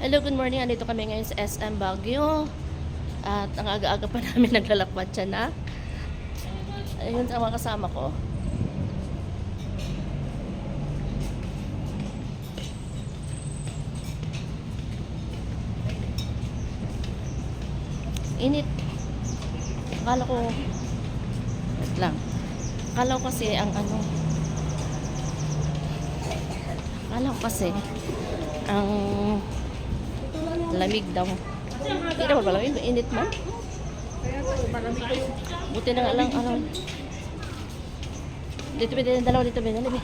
Hello, good morning. Andito kami ngayon sa SM Baguio. At ang aga-aga pa namin naglalakbad siya na. Ayun ang mga kasama ko. Init. Akala ko, wait lang. Akala ko kasi ang lamig daw. Hindi naman pala, init man. Buti na nga lang, dito ba, dalawa dito ba, dalawa.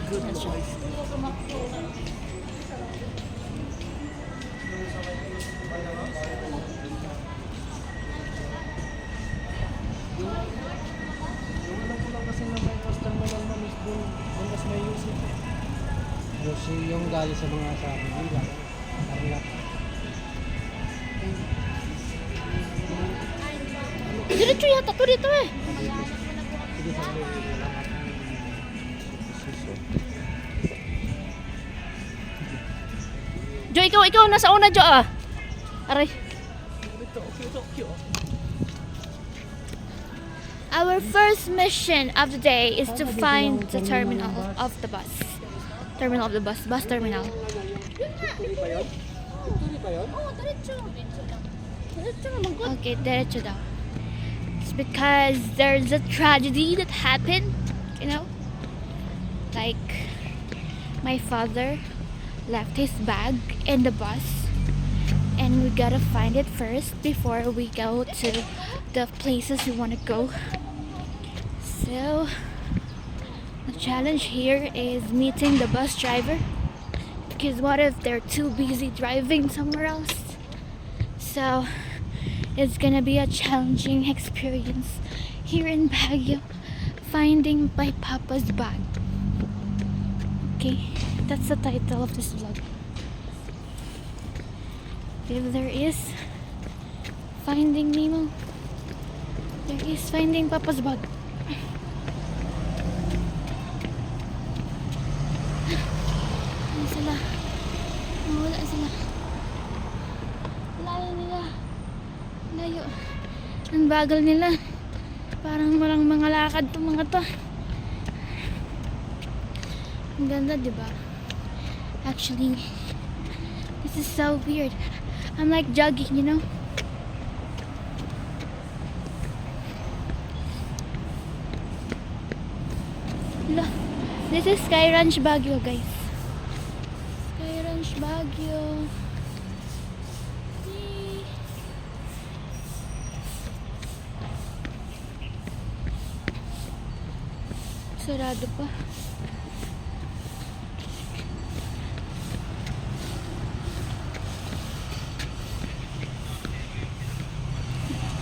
Good choice. Yung galing sa mga sa Manila. Tarlac. Diretso yata to dito eh. Sige sa Jo, ikaw nasa una, Jo ah. Aray. Our first mission of the day is to find the terminal of the bus. Terminal of the bus terminal. Tuloy pa yun? Tuloy pa yun? Oh, diretso. Diretso naman ko. Okay, diretso daw. It's because there's a tragedy that happened, you know? Like, my father left his bag in the bus and we gotta find it first before we go to the places we want to go. So, the challenge here is meeting the bus driver, because what if they're too busy driving somewhere else? So it's gonna be a challenging experience here in Baguio, finding my papa's bag. Okay, that's the title of this vlog. If there is Finding Nemo, there is finding papa's bag. Ano sila? Wala sila. Layo nila. Layo. Ang bagal nila. Parang walang mga lakad to mga to. Ang ganda, diba? Actually, this is so weird. I'm like jogging, you know? Look, this is Sky Ranch Baguio, guys. Sky Ranch Baguio. Yay. Sarado pa.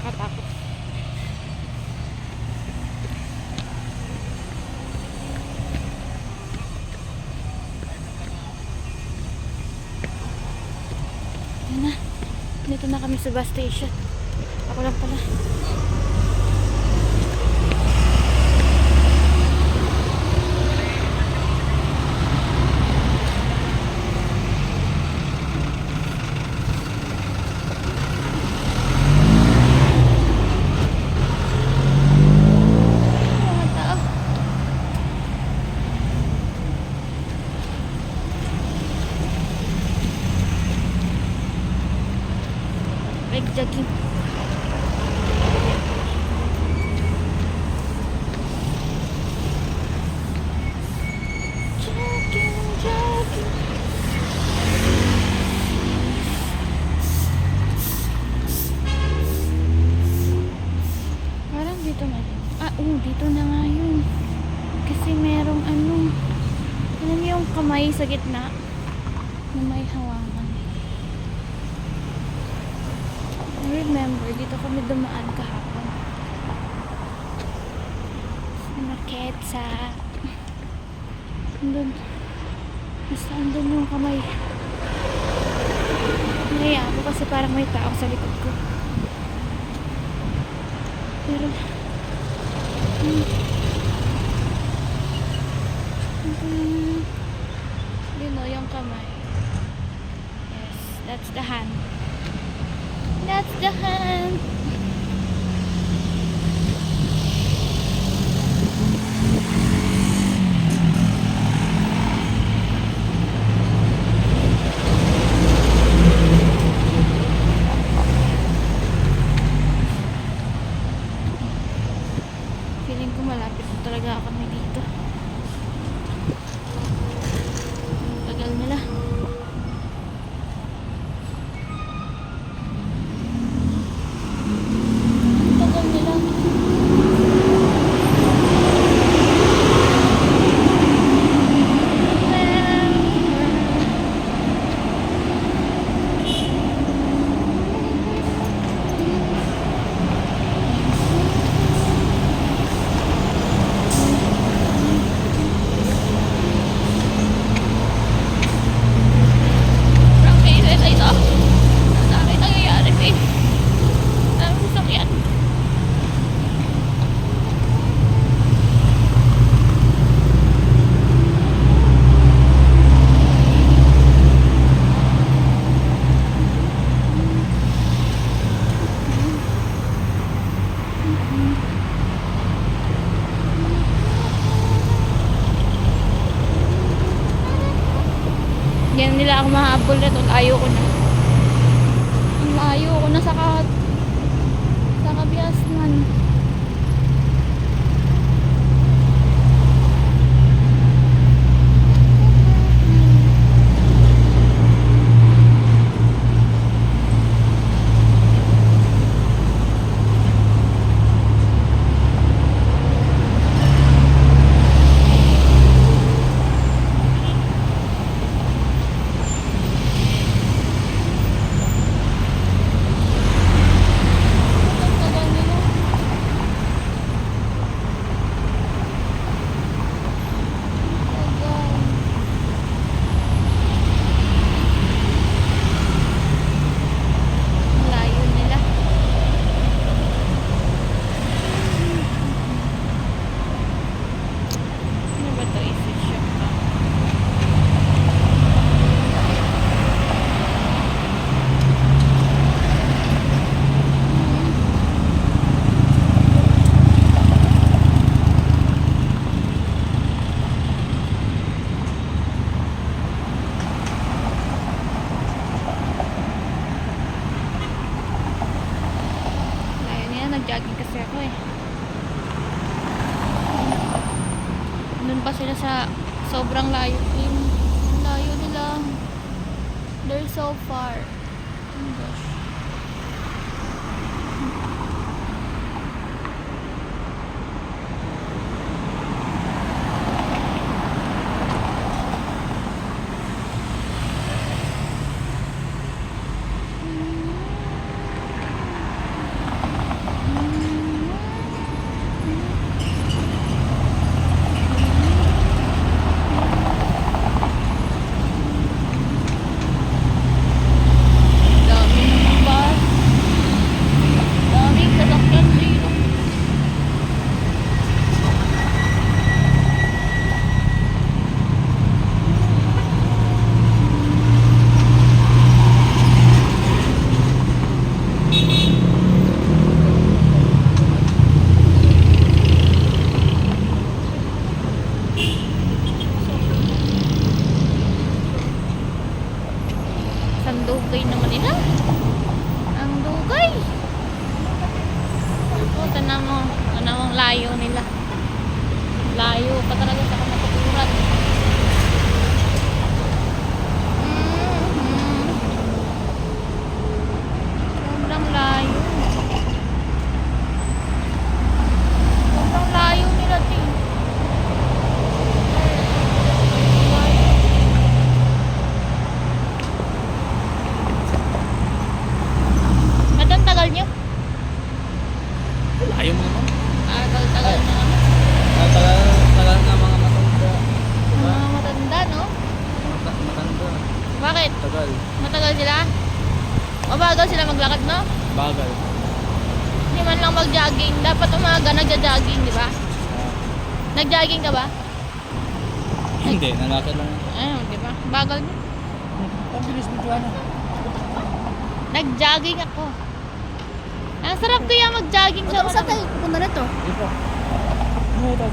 Katakot. Yan na. Dito na kami sa bus station. Ako lang pala. Mga tao. Like jogging. Jogging. Parang dito na rin. Dito na nga yun. Kasi merong alam niyo yung kamay sa gitna na may hawakan. I remember, dito kami dumaan kahapon. Sa andun. Basta andun yung kamay. Naiya ako kasi parang may tao sa likod ko. Pero yun o, yung kamay. Yes, that's the hand. That's the hand. Feeling ko malapit na talaga kami dito. Tagal nila. Tagal nila. Practice ito. Ang dami nangyayari, babe. Ang dami sasakyan. Yan nila ako mahabol na doon. Ayoko na. Ayoko na sa kabiasman. Tagal nila. Tagal. Ang layo nila. Ano ba ito? Easy shop ba? Layo nila. Nag-jogging kasi ako eh. Doon pa sila sa sobrang layo. Yung layo nila. They're so far. Oh my gosh. Daming bus. Daming sasakyan dito. Sandugay naman nila. Ang dugay. O, tanang mo. Tanang mo ang layo nila. Layo pa talaga sa kamatuturan. Sobrang layo. Sobrang layo nila, ting. Layo. Ba't ang tagal nyo? Ayaw mo naman. Tagal na nga. Tagal na mga matanda. Ang mga matanda, no? Matanda. Bakit? Tagal. Matagal sila? Mabagal sila maglakad, no? Bagal. Hindi man lang mag-jogging. Dapat umaga nagja-jogging, di ba? Nag-jogging ka ba? Hindi, nalakad lang. Ayun, di ba? Bagal niya. Ang bilis mo, Joanna. Nag-jogging ako. Ang sarap kaya mag-jogging sa Saan tayo pupunta na to? Dito. Ito.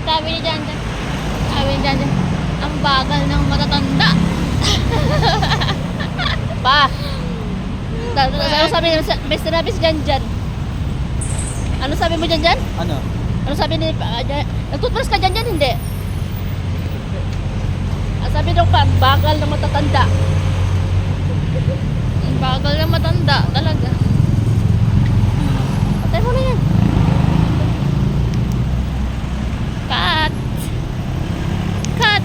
Sabi ni Janjan. Ang bagal ng matatanda. Pa! Ano sabi ni may sinabi si Janjan? Ano sabi mo Janjan? Ano? Ano sabi ni nagtutbrush ka Janjan? Hindi. Ang sabi daw pa, ang bagal ng matatanda. Ang bagal ng matanda talaga. Patay mo na yan. Cut. Cut.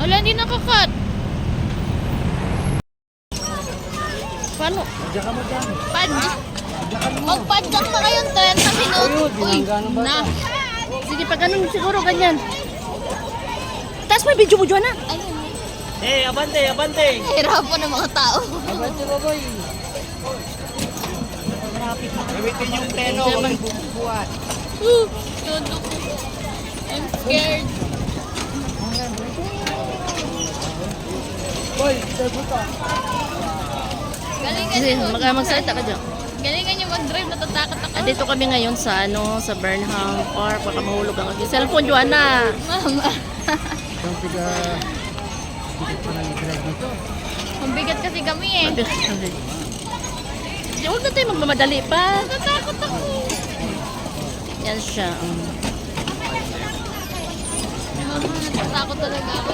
Wala, hindi naka-cut. Paano? Diyan ka mo dyan. Padjak. Magpadjak na kayong 30 minutos. Uy, na. Sige, pag ganun siguro ganyan. Taas mo yung video mo, Joanna. Ayun. Abante. Hirapan ng mga tao. Abante, baboy. Gamitin yung teno, huwag yung bubuhat. Todo ko. I'm scared. Boy, sabi ka. Galingan Sige, niyo. magsalita ka dyan. Galingan niyo mag-drive. Natatakot ako. Andito kami ngayon sa sa Burnham Park. Baka mahulog ang aking cellphone, Joanna. Mama. Yung tiga... Tiga pa lang i-drive dito. Mabigat kasi kami eh. Huwag na tayo magmamadali pa. Natatakot ako. Yan siya. Mama, natatakot talaga ako.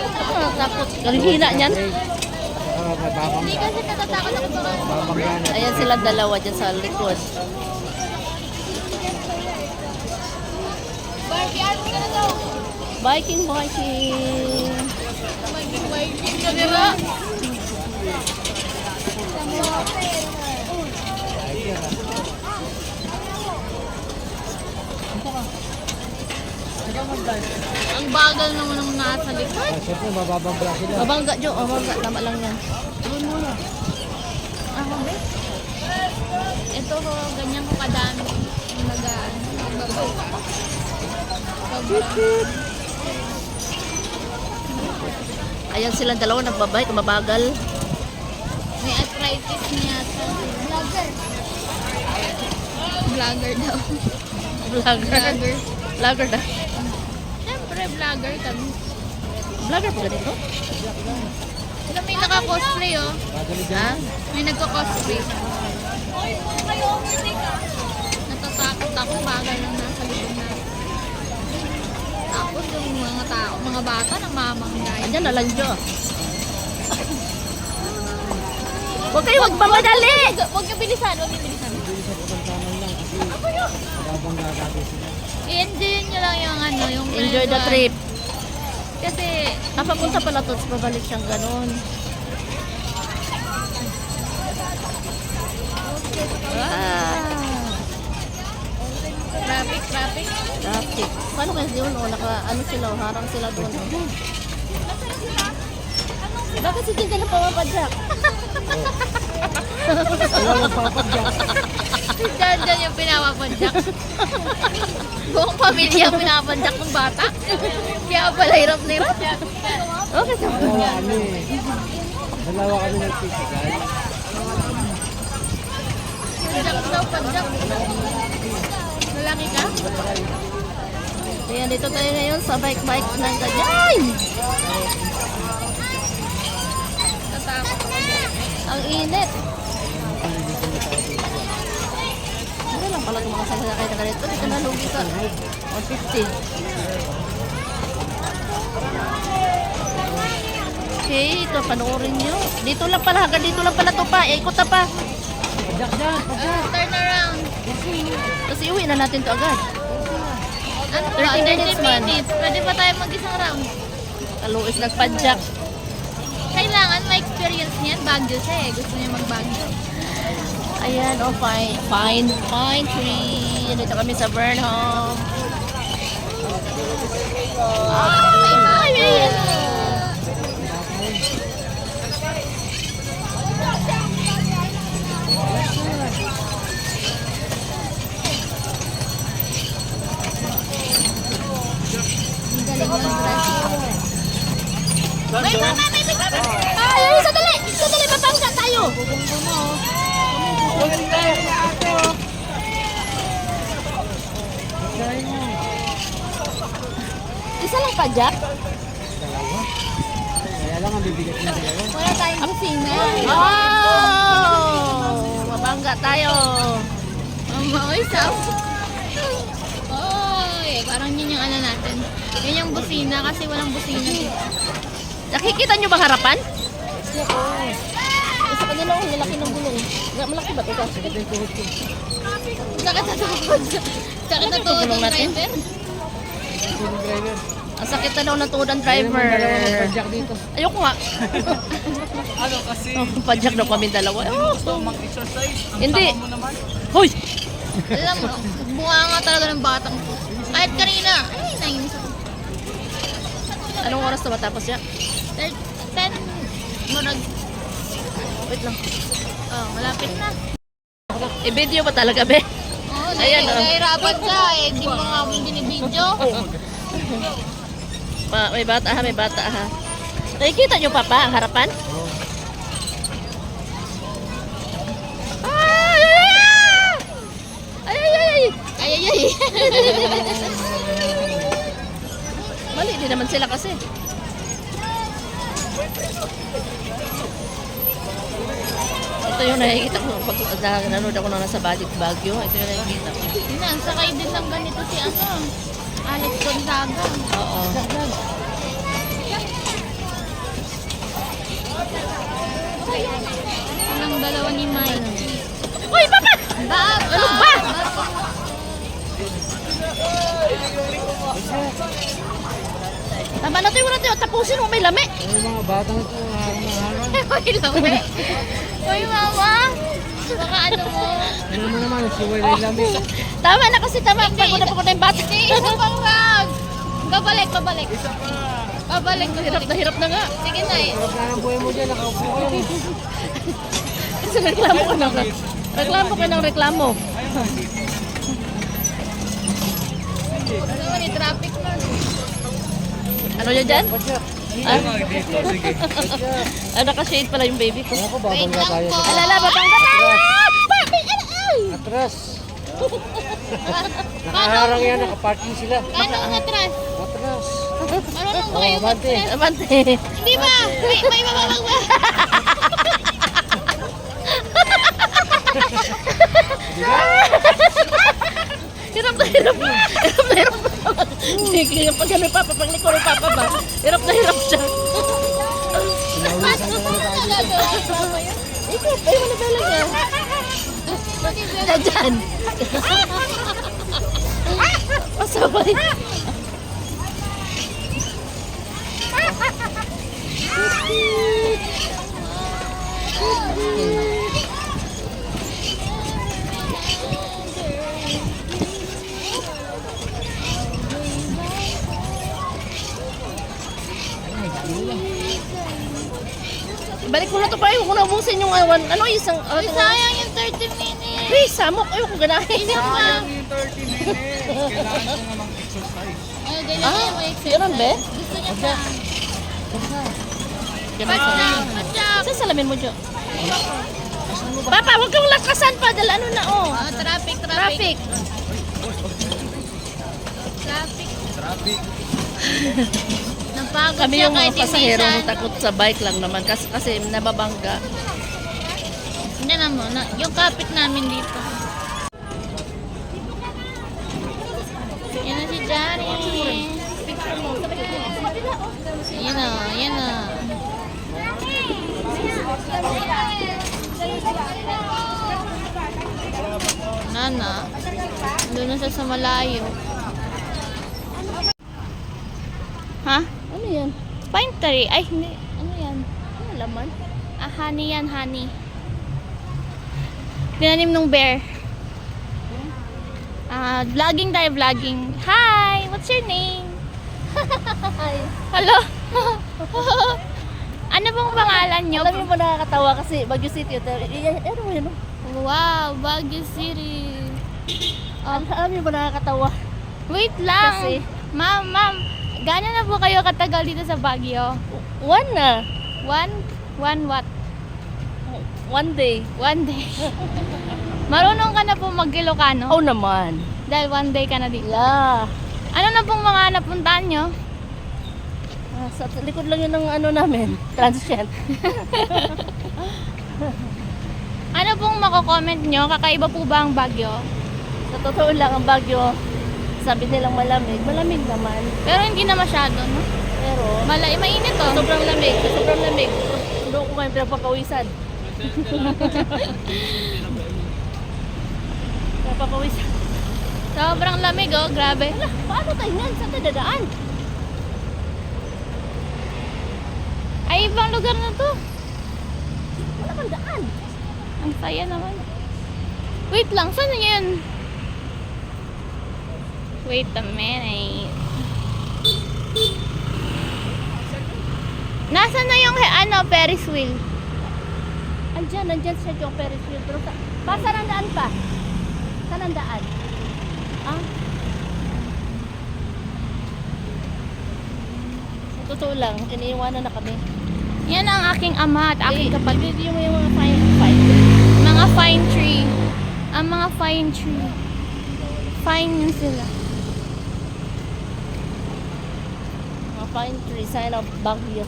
Takot. Galihina niyan. Babang Hindi kasi natatakot ako sa gana. Ayan sila dalawa dyan sa likod. Barbie, ano ka na daw? Biking. Biking ka nila. Ang bagal naman ng nasa likod. Siyempre, mababangga sila. Mabangga, Jo. Mabangga. Tama lang yan. Doon muna. Ako, ito ho, ganyan ko kadami. Nag-babaw. Ayan silang dalawa nagbabike. Mabagal. May arthritis niya. Vlogger. Vlogger daw. Vlogger. Vlogger na. Siyempre, vlogger kami. Vlogger pa ganito? Sila may naka-cosplay oh. Ha? May nagko-cosplay. Natatakot ako bagal lang nasa likod na. Tapos yung mga tao, mga bata nang mamanggay. Andyan na lang, Jo. Huwag kayo magmamadali! Huwag niyo bilisan, huwag niyo bilisan. Mababangga dati sila. I-enjoy nyo lang yung ano, yung Enjoy the kwentuhan. trip. Kasi, Papunta pala to, pabalik siyang ganun. traffic. Traffic. Paano kaya yun? Ano sila, harang sila doon. Bakit si Jinja na pumapadyak? Wala lang papadyak. Diyan yung pinapapadyak. Buong pamilya pinapapadyak ng bata. Kaya pala hirap na hirap. Okay, so. Dalawa kami nagtitigan. Padyak. Lalaki ka? Ayan, dito tayo ngayon sa bike ng ganyan. Tatakot ako. Ang init. Ano lang pala itong mga sasakay na ganito. Dito na lugi sa 150. Okay, ito panoorin nyo. Dito lang pala, hanggang dito lang pala ito pa. Ikot na pa. Padyak dyan, padyak. Turn around. Kasi uwi na natin to agad. Ano 30 minutes man. Pwede pa tayo mag-isang round. Kaluis nagpadyak. Kailangan ma-experience niyan. Baguio siya eh. Gusto niya mag-Baguio. Ayan, oh fine tree. Dito kami sa Burnham. Ay, Galing ng Brazil. May mama, may mama! Bagyo. Isa lang pa, Jack? Dalawa. Kaya lang ang bibigat ng dalawa. Wala tayong kusina. Oh! Mabangga tayo. Uy, Oy, parang yun yung ano natin. Yun yung busina kasi walang busina dito. Nakikita nyo bang harapan? Sa kanila, ang lalaki ng gulong. Malaki ba ito? Sakit yung tuhod ko. Sakit na tuhod. Sakit na tuhod ng natin? driver. Yung driver. Ang sakit na daw ng tuhod ng Ayun driver. naman, dalawa magpadyak dito. Ayoko nga. Ano kasi, Padyak daw kami dalawa. Oh, gusto mag-exercise. Ang Hindi. tama mo naman. Hoy! Alam mo, bunga nga talaga ng batang ko. Kahit kanina, ay, nainis ako. Anong oras na matapos yan? 10, murag, Wait lang. oh, malapit na. I-video ba talaga, be? Oh, Ayan, oh. nahihirapan ka eh. Di mo nga akong binibidyo. May bata ha, may bata ha. Nakikita nyo, Papa, ang harapan? Ay! Ay! Ay! Ay! Ay, ay, ay. Mali din naman sila kasi. Ito yung nakikita ko pag nanonood ako na nasa Baguio. Ito yung nakikita ko. Yun na, sakay din ng ganito si Alex Gonzaga. Oo. Walang dalawa ni Mike. Uy, Papa! Ano ba? Tama na tayo, wala tayo. Tapusin mo, may lami. Yung mga batang ito, harang-harang. Uy, lami. Uy, mama. Baka ano mo. Ano mo naman, siwalay lamig. Tama na kasi, tama. Pagod na yung bata. Hindi, isa pang round. Babalik. Babalik, Hirap na nga. Sige na eh. Sarap na ng buhay mo dyan, nakaupo ka lang. Kasi reklamo ka ng reklamo. Ano naman yung traffic mo. Ano yan dyan? Padyak. Ah, Dito, sige. naka-shade pala yung baby ko. Ako, Wait babangga lang tayo. po. Alala, babangga tayo! Papi! Ay! Atras. Paano? Nakaharang yan, nakaparking sila. Paano ang atras? Atras. Marunong ba Oh, kayo abante. mag-atras? Abante. Hindi ba? May mababang ba? Hirap na hirap. Hirap na hirap. Sige, yung pag ano papa, pag liko ng papa ba? Hirap na hirap siya. Paano mo nagagawa? Ikaw, tayo mo na bala niya. Dyan. Pasabay. Balik mo na to pa, huwag mo na ubusin yung ano isang Uy, sayang yung 30 minutes. Please, samok, ayoko ganahin. Pa. Yung 30 minutes. Kailangan ko nga mag-exercise. Ay, ganyan Ah, yung may exercise. ganun, be? Gusto niya pa. Ganun. Patyak. Saan salamin mo, Jo? Papa, huwag kang lakasan pa, dahil ano na, oh. Oh, traffic. Traffic. Traffic. Napagod Kami siya yung kahit mga pasahero hindi siya, takot sa bike lang naman kasi nababangga. Yan na mo, yung kapit namin dito. Yan na si Johnny. Yan na. Nana, doon na siya sa malayo. Ha? Ano yan? Pine tree. Ay, hindi. Ano yan? Ano laman? Ah, honey yan, honey. Tinanim nung bear. Vlogging tayo, vlogging. Hi! What's your name? Hello? Ano bang pangalan nyo? Alam mo nakakatawa kasi Baguio City. Ano mo yun? Wow, Baguio City. Alam mo nakakatawa. Wait lang. Kasi- Ma'am. Gano'n na po kayo katagal dito sa Baguio? One na. One what? One day. One day. Marunong ka na po mag-Ilocano? Oh naman. Dahil one day ka na dito. Yeah. Ano na pong mga napuntahan nyo? Sa likod lang yun ng ano namin. Transient. Ano pong mako-comment nyo? Kakaiba po ba ang Baguio? Sa totoo lang, ang Baguio, sabi nilang malamig. Malamig naman. Pero hindi na masyado, no? Pero, Mainit oh. sobrang lamig. Sobrang lamig. Doon ko ngayon pinapakawisan. Pinapakawisan. Sobrang lamig oh, grabe. Ala, paano tayo yan? Saan tayo dadaan? Ay, ibang lugar na to. Wala kang daan. Ang saya naman. Wait lang, saan na yun? Wait a minute. Nasaan na yung Ferris wheel? Nandyan siya yung Ferris wheel. Pero saan ang daan pa? Saan ang daan? Ah? Sa totoo lang, iniiwanan na kami. Yan ang aking ama at aking kapatid. Yung mga fine. Mga fine tree. Ang mga fine tree. Fine yun sila. Mga pine tree, sign of Baguio.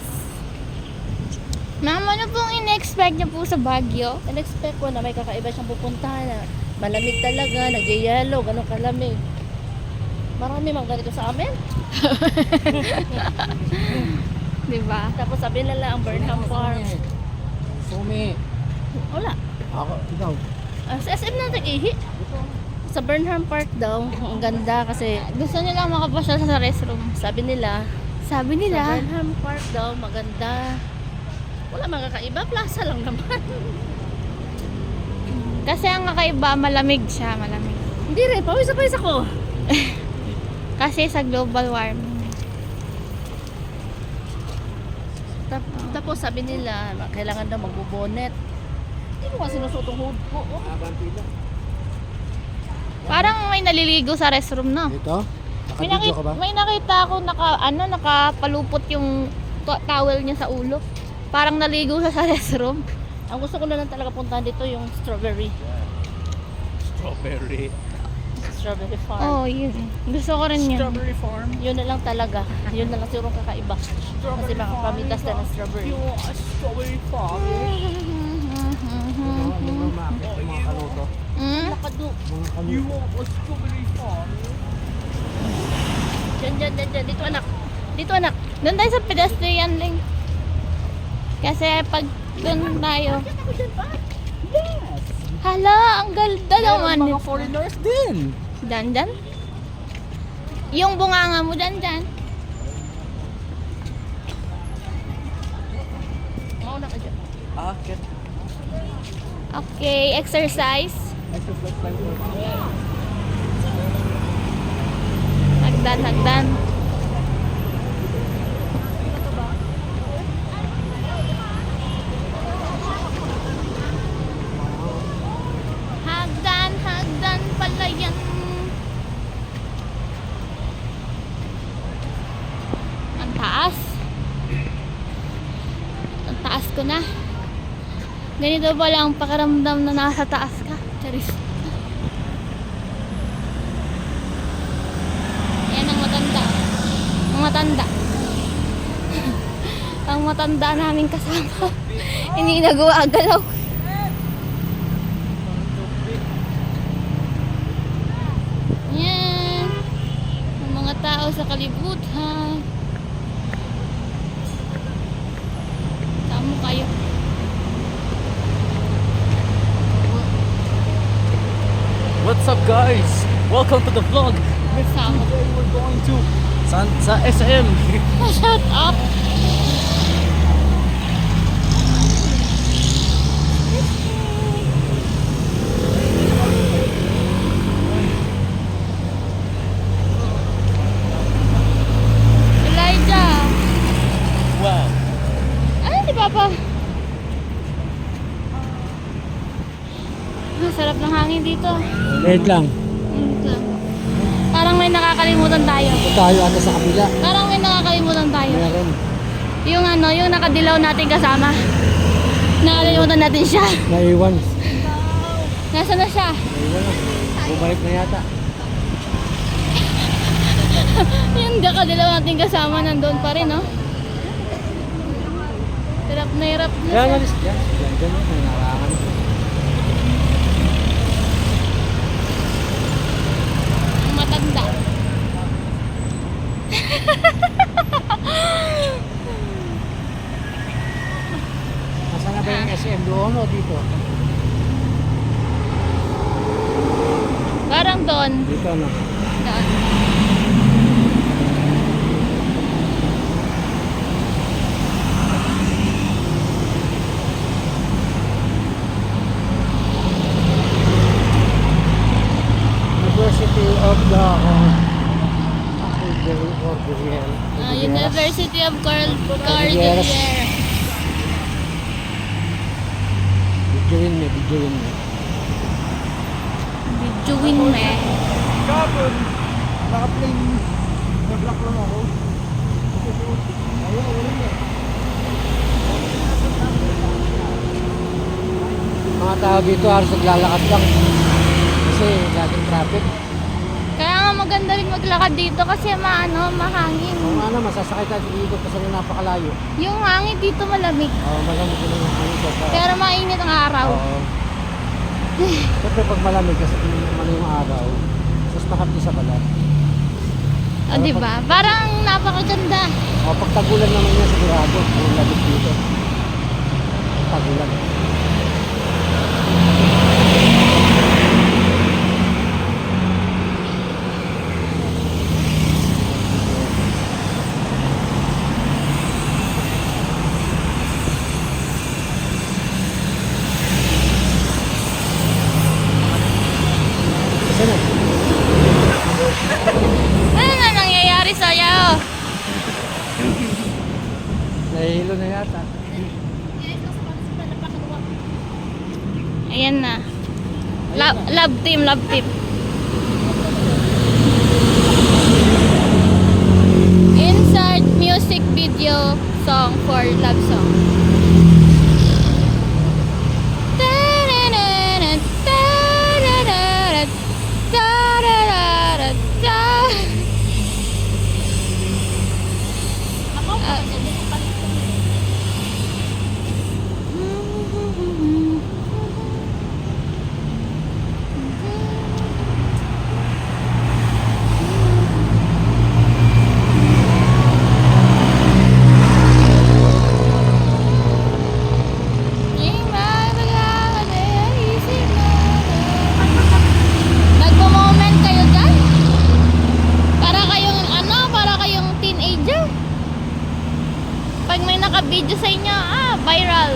Ma'am, ano pong in-expect niyo po sa Baguio? In-expect ko na may kakaiba siyang pupuntahan na malamig talaga, nagyayelo, ganun kalamig. Marami mang ganito sa amin. Diba? Tapos sabi nila ang Burnham Park. Sumi. Wala. Ako, ikaw. Sa SM na nag-ihi. Sa Burnham Park daw, ang ganda kasi Gusto nila makapasyal sa restroom. sabi nila, Sabi sa nila, Burnham Park daw, maganda. Wala mga kakaiba, plaza lang naman. kasi ang kakaiba, malamig siya, malamig. Hindi rin, pawis ako. Kasi sa global warming. Tapos sabi nila, kailangan daw magbubonet. Hindi ko nga sinusutong hood ko. Oh. Habang pila. Parang may naliligo sa restroom na. Dito? May, Nakabidyo ka ba? may nakita ako nakapalupot yung towel niya sa ulo. Parang naligo siya sa restroom. Ang gusto ko na lang talaga puntahan dito yung strawberry. Strawberry farm. Oh, yun. Gusto ko rin yun. farm. Yun na lang talaga. Yun na lang siguro kakaiba. Kasi makapamitas na ng strawberry. Strawberry farm. Mga kaluto. Mm? Nakadu. Mga kaluto. You want a strawberry farm? Dyan. Dito anak. Dito anak. Doon tayo sa pedestrian link. Kasi pag doon tayo. Bakit ako dyan pa? Yes! Hala, ang ganda naman. Mga foreigners din! Dan. Yung bunganga mo dan. Mauna ka dyan. Get Okay, exercise. exercise time for Hagdan. Hagdan pala yan. Ang taas. Ang taas ko na. Ganito pala ang pakiramdam na nasa taas ka. Charis. Yan ang matanda. Ang matanda. Ang matanda namin kasama. Hindi nagawa-galaw. Yan. Ang mga tao sa kalibutan. Tamo kayo. What's up guys? Welcome to the vlog! Tamo. Today we're going to sa SM. Shut up. Elijah. Wow! Ano si Papa? Masarap ng hangin dito. Wait lang. Parang may nakakalimutan tayo. Tayo ata sa kabila. Parang may nakakalimutan tayo. Meron. Yung yung nakadilaw natin kasama. Nakalimutan natin siya. Naiwan. Nasaan na siya? Naiwan na. Bumalik na yata. Yung kakadilaw natin kasama nandun pa rin, no? Hirap na Yan, siya. alis. Yan. Yan, dyan. May narangan. Ang matanda. Nasaan na ba yung SM doon o dito? Parang doon. Dito na. Doon. University of the Cordillera. University of Cordillera. Bidyoin mo, bidyoin mo. Bijuin me. Kapon! Naka-plane. Nag-block lang ako. Ayun, ulit eh. Mga tao dito halos naglalakad lang. Kasi laging traffic. Kaya nga maganda rin maglakad dito kasi mahangin. Kung ano, masasakay tayo dito kasi napakalayo. Yung hangin dito malamig. Malamig din yung hangin sa Pero mainit ang araw. Oo. Siyempre pag malamig kasi hindi naman yung araw, mas mahapdi sa balat. O, diba? Parang napakaganda. O pag tagulan naman yan sigurado, yung labit dito. Tagulan. Kasi na. Ano na nangyayari sa'yo? Nahihilo na yata. Ayan na. Love team, love team. Insert music video song for love song. Nagpo-moment kayo dyan? Para kayong para kayong teenager. Pag may naka-video sa inyo, viral.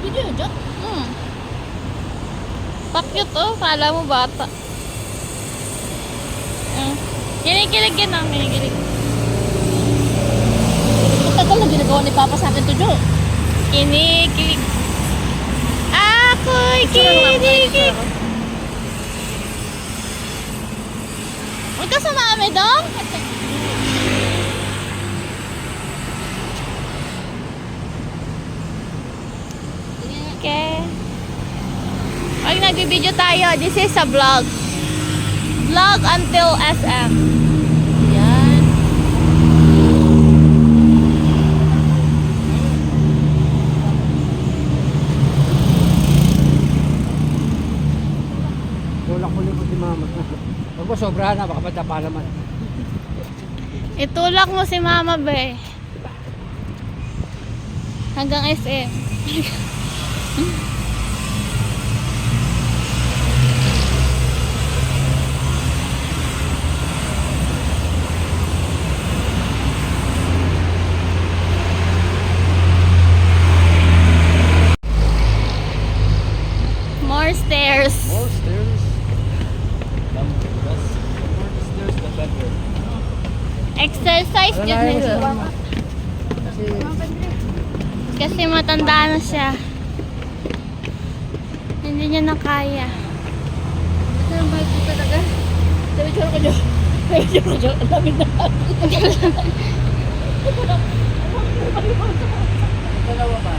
Video yun dyan? Pakyut kala mo bata. Kinikilig yan kinikilig. Ang tagal na ginagawa ni Papa sa akin to, Jo. Kinikilig. Ako'y kinikilig. Huwag ka sumami dong. Okay. Pag nag-video tayo, this is a vlog. Vlog until SM. Yan. Tulak ko po si mama. Huwag mo sobrahan na, baka madapa naman. Itulak mo si Mama Be. Hanggang SM. More stairs. More stairs. The more the stairs, the better. Exercise dyan Alalayan mo si nila. mama. Kasi Kasi matanda na siya. Hindi niya na kaya. Ito ang bike ko talaga. Sabi ko ko, Jo. Sabi ko, Jo. Ang lamig na. Dalawa ba?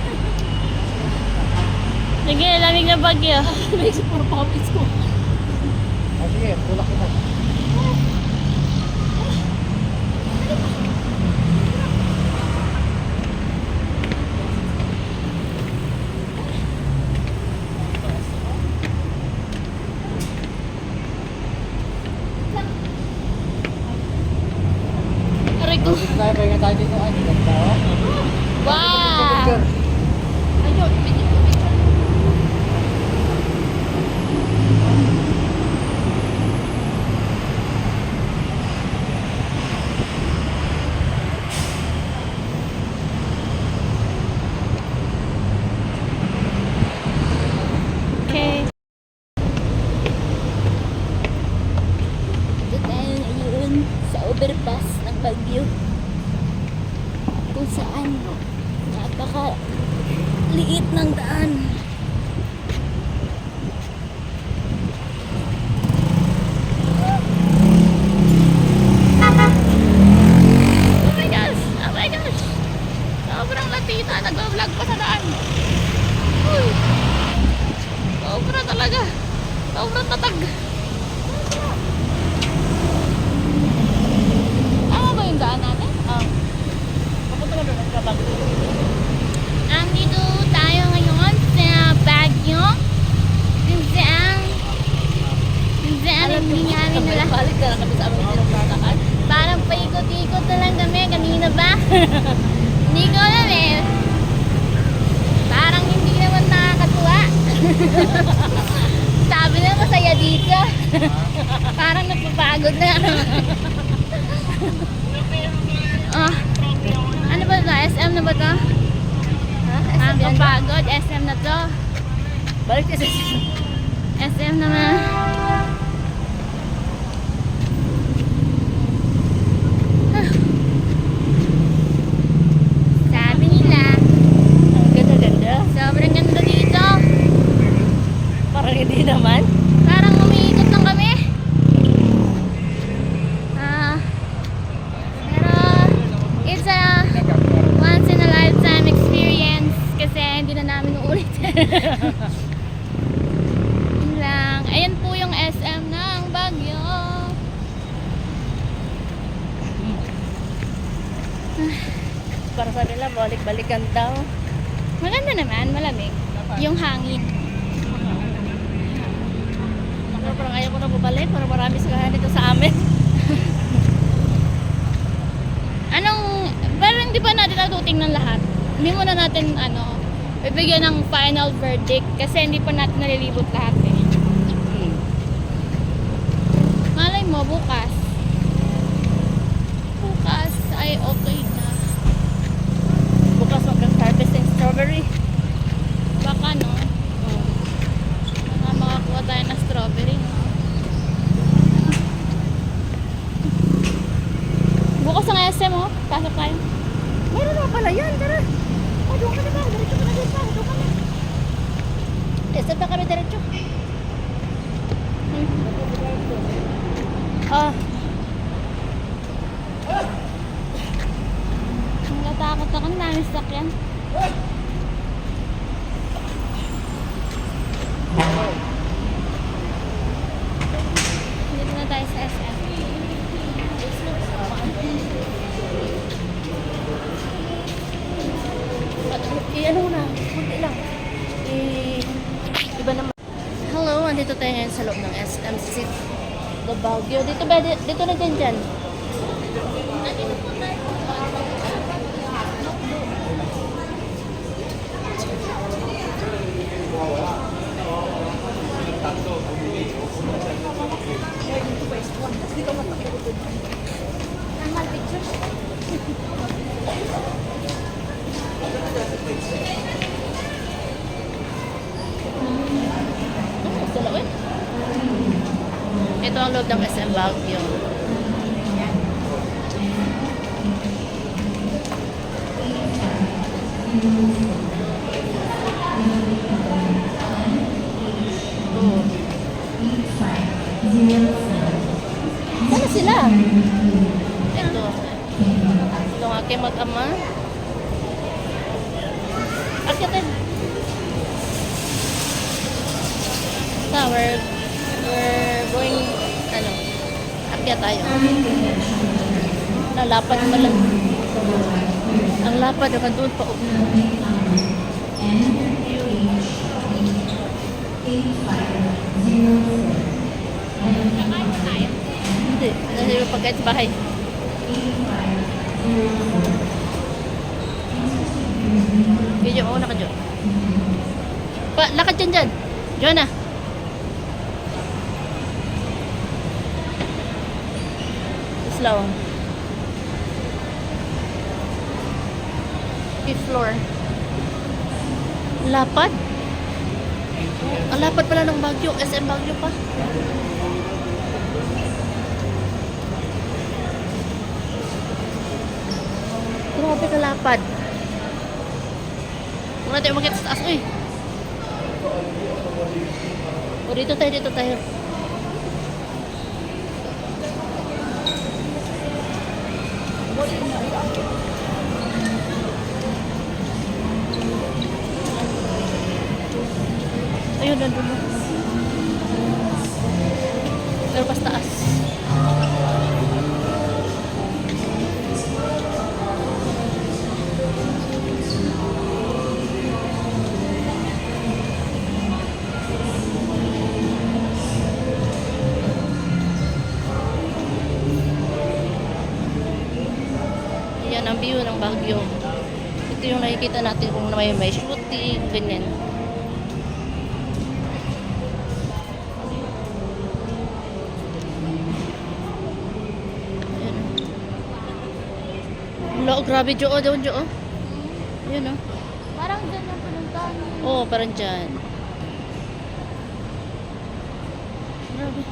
Sige, lamig na bagyo. May puro pawis ko. Ah, sige, tulak kita. Aray ko. Dito tayo, pahinga tayo dito. Ay, ganda oh. Wow! Picture. Ayun, picture. Okay. Ito tayo ngayon sa overpass ng Baguio. Kung saan napaka liit ng daan. Oh my gosh! Oh my gosh! Sobrang latita. Nag-vlog pa sa daan. Uy! Sobra talaga. Sobrang tatag. Tama ba yung daan natin? Papunta ka doon, nagkabag. Andito tayo ngayon sa Baguio. Kung saan hindi namin nila. Balik na lang kami sa aming tinatatakan. Parang paikot-ikot na lang kami. Kanina ba? Hindi ko alam eh. Parang hindi naman nakakatuwa. Sabi na masaya dito. Parang nagpapagod na. Ah, ano ba ito? SM na ba ito? Ha? Ang papagod. SM na to. Balik ka sa SM naman. Ah. Sabi nila, Ang ganda-ganda. sobrang ganda dito. Parang hindi naman. Parang umiikot lang kami. Pero it's a once in a lifetime experience kasi hindi na namin uulitin. Yun lang. Ayan po yung SM ng Baguio. Para sa nila, balik-balikan daw. Maganda naman, malamig. Yung hangin. Pero parang ayaw ko na bumalik. Parang marami sakahan dito sa amin. Pero hindi pa natin natutingnan lahat. Hindi muna natin, bibigyan ng final verdict kasi hindi pa natin nalilibot lahat eh. Malay mo, bukas. Bukas ay okay na. Bukas mag-harvesting strawberry. Baka no, baka makakuha tayo ng strawberry. Bukas ang SM oh, pasok tayo. Meron naman pala yan. Tara. O, doon ka na ba? Diretso ka na doon pa. Doon ka na. Step na kami diretso. Ah, Natatakot ako, ang dami stock yan. Dito na tayo sa SM. ano na. Kunti lang. Iba naman. Hello, andito tayo ngayon sa loob ng SM City. The Baguio. Dito ba? Dito na dyan. Nandito po tayo. Dalawin. Ito ang loob ng SM Baguio. Sana sila? Ito. Ito ang aking mag-ama. Akyatin. So, we're going, akyat tayo. Lalapad pala. Ang lapad, hanggang doon pa. Hindi, nasa yung pagkain sa bahay. Video, una ka, Jo. Lakad dyan. Jonah. Slow. Fifth floor. Lapad. Ang lapad pala ng Baguio. SM Baguio pa. Grabe ka lapad. Huwag natin umakit sa taas. Uy. O, dito tayo. Ayun, nandun mo. Pero pas taas. Yan ang view ng Baguio. Ito yung nakikita natin kung may shooting, ganyan. Wala, grabe, Jo. Doon, Jo. Yun, oh. Parang dyan ang pinuntahan. Oo, parang dyan. Grabe.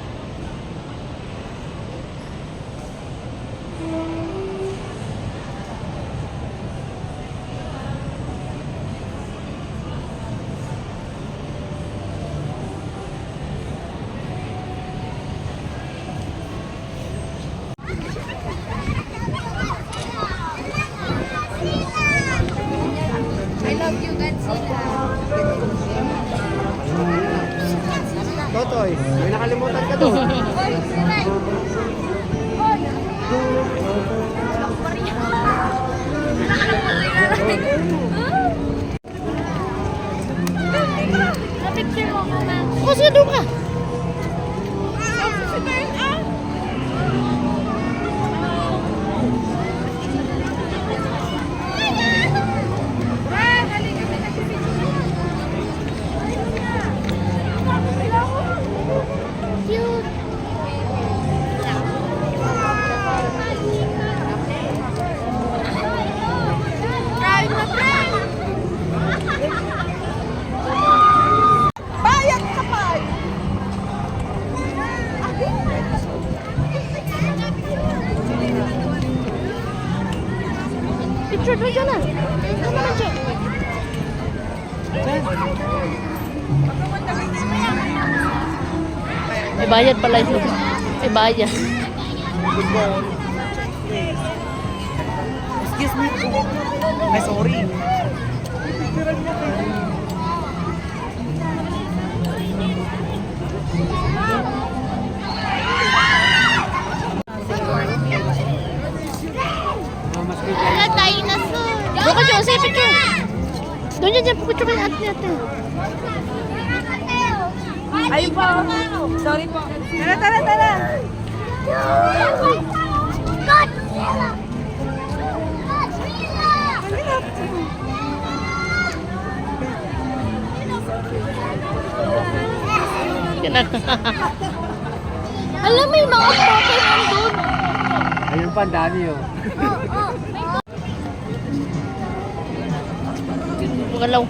I love you, Godzilla. Totoy, may nakalimutan ka doon. Oy, Siray! Oy! Na-picture mo ko, ma'am. Oh, sige, doon ka. Cute. Try na try. Bayad ka pa. Picture doon dyan, ah. Ano naman, Jo? May bayad pala ito. May bayad. Excuse me. Ay, sorry. Wala dinosaur. Doon ka, Jo. Sige, picture. Doon dyan, picture ka natin. Ay po. Sorry po. Tara. Godzilla! Yan na. Alam mo yung mga Pokemon doon. Ayun pa, ang dami oh. Galaw.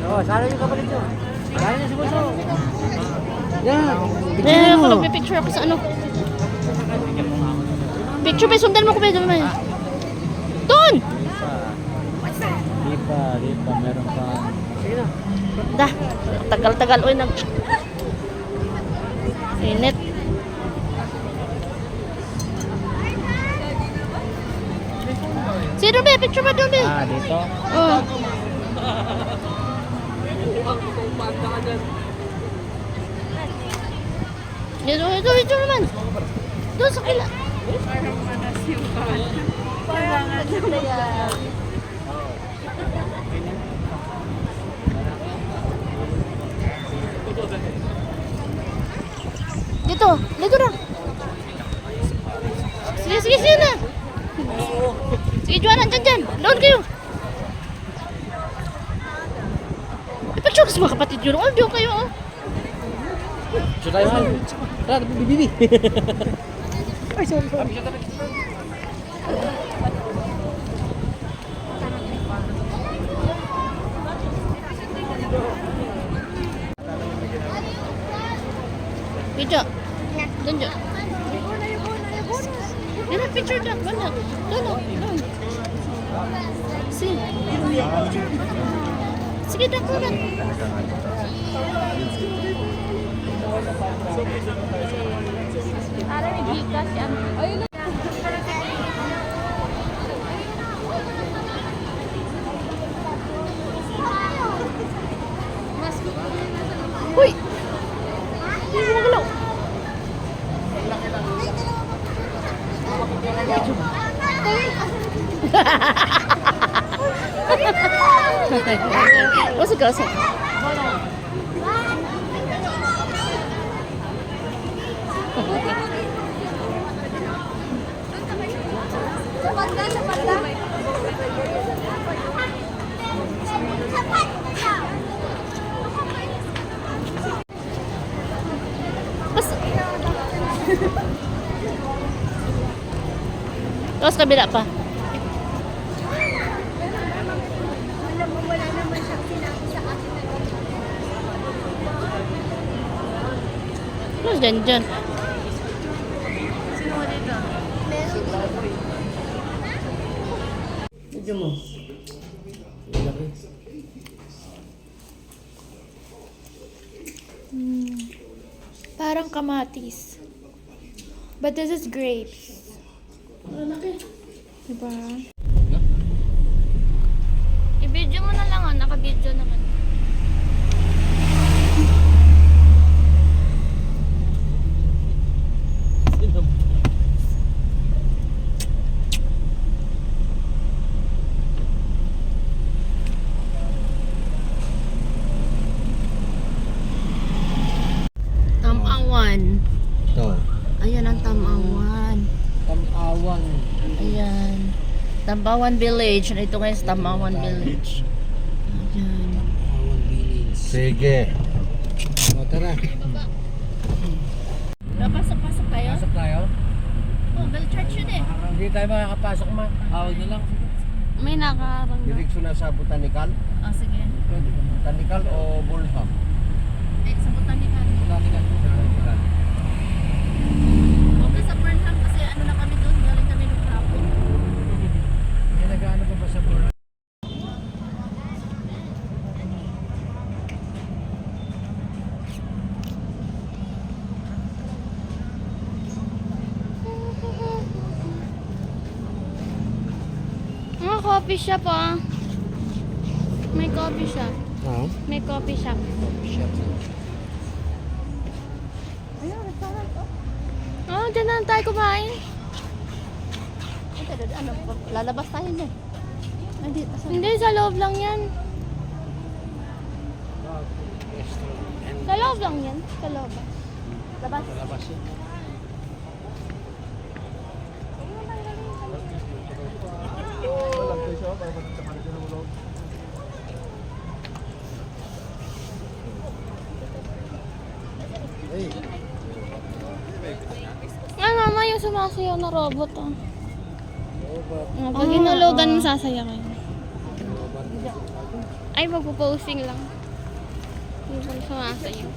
Oh, sana yung kapalit nyo. Kaya na si Bunso. Yan. Eh, ako nagpipicture ako sa ano. Picture pa, sundan mo ko pa doon. Doon! Da, tagal-tagal. Uy, init. Sino ba? Picture ba doon, be? Dito. Oh. Ito naman. Doon sa kila. Dito na. Sige na. Sige, jualan dyan. Doon kayo. Ipag-show sa mga kapatid yun. All diyo kayo, oh. Siya tayo, man. Tara, bibi. Ay, sorry. Video. Doon dyan. Yan ang picture dyan. Doon. Sige, dako na. Para may bigas yan. Uy! Hindi mo magalaw. Usap. Tapos kabila pa. Tapos dyan. Medyo mo. Parang kamatis. But this is grapes. Diba? I-video mo na lang, oh. Naka-video naman. Tamawan. Ito. Ayan ang Tamawan. Tamawan. Ayan. Tamawan Village. Ito ngayon sa Tamawan Village. Ayan. Tamawan Village. Sige. O, tara. Pasok tayo? Pasok tayo. Oh, bell church yun eh. Hindi tayo makakapasok, ma. Awag na lang. May nakarang. Direksyon na sa botanical. Oh, sige. Botanical o Bullham? Sa botanical. Botanical. Okay sa Burnham kasi ano na kami doon. Galing kami ng hapon. Nag-ano pa ba sa Bullham? Coffee shop, ah. May coffee shop. Oo. May coffee shop. Oh, dyan na tayo kumain. Ano, lalabas tayo niyan. Hindi, sa loob lang yan. Sa loob lang yan. Sa loob. Labas. Labas yun. Ay, mama, yung sumasayaw na robot, oh. Pag hinulugan mo, sasaya kayo. Ay, magpo-posting lang. Yung sumasayaw.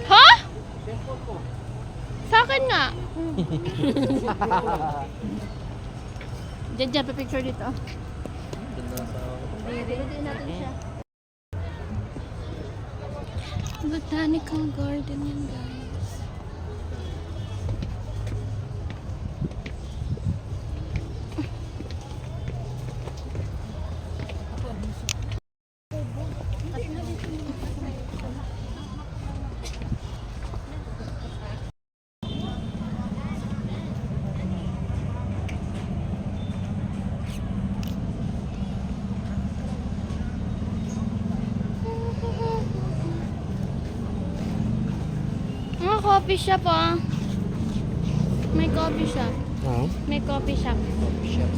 Ha? Sa akin nga. Diyan, picture dito. Ganda sa... Hindi natin siya. Botanical garden yan, guys. Coffee shop ah. May coffee shop. Ah, May coffee shop. shit.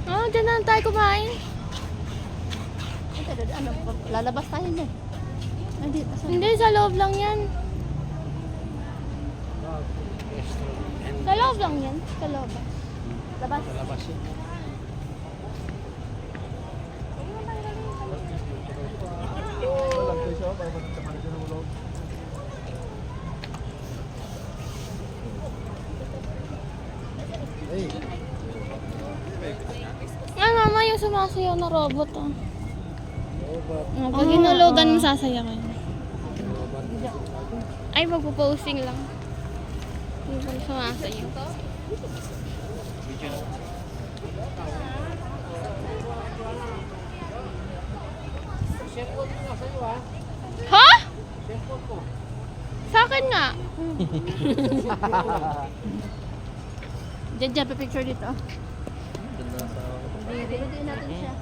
Oh, dyan na tayo kumain. Ano, lalabas tayo niyan. Hindi, Hindi, sa loob lang yan. Sa loob lang yan. Sa loob. labas. Labas yun. Hey, Ay, mama, yung sumasayaw na robot ah. Pag inulugan mo, sasaya kayo. Ay, magpo-posting lang. Hindi pala sumasayaw. Ha? Sa akin nga. Diyan, picture dito. Ganda sa... Hindi natin siya.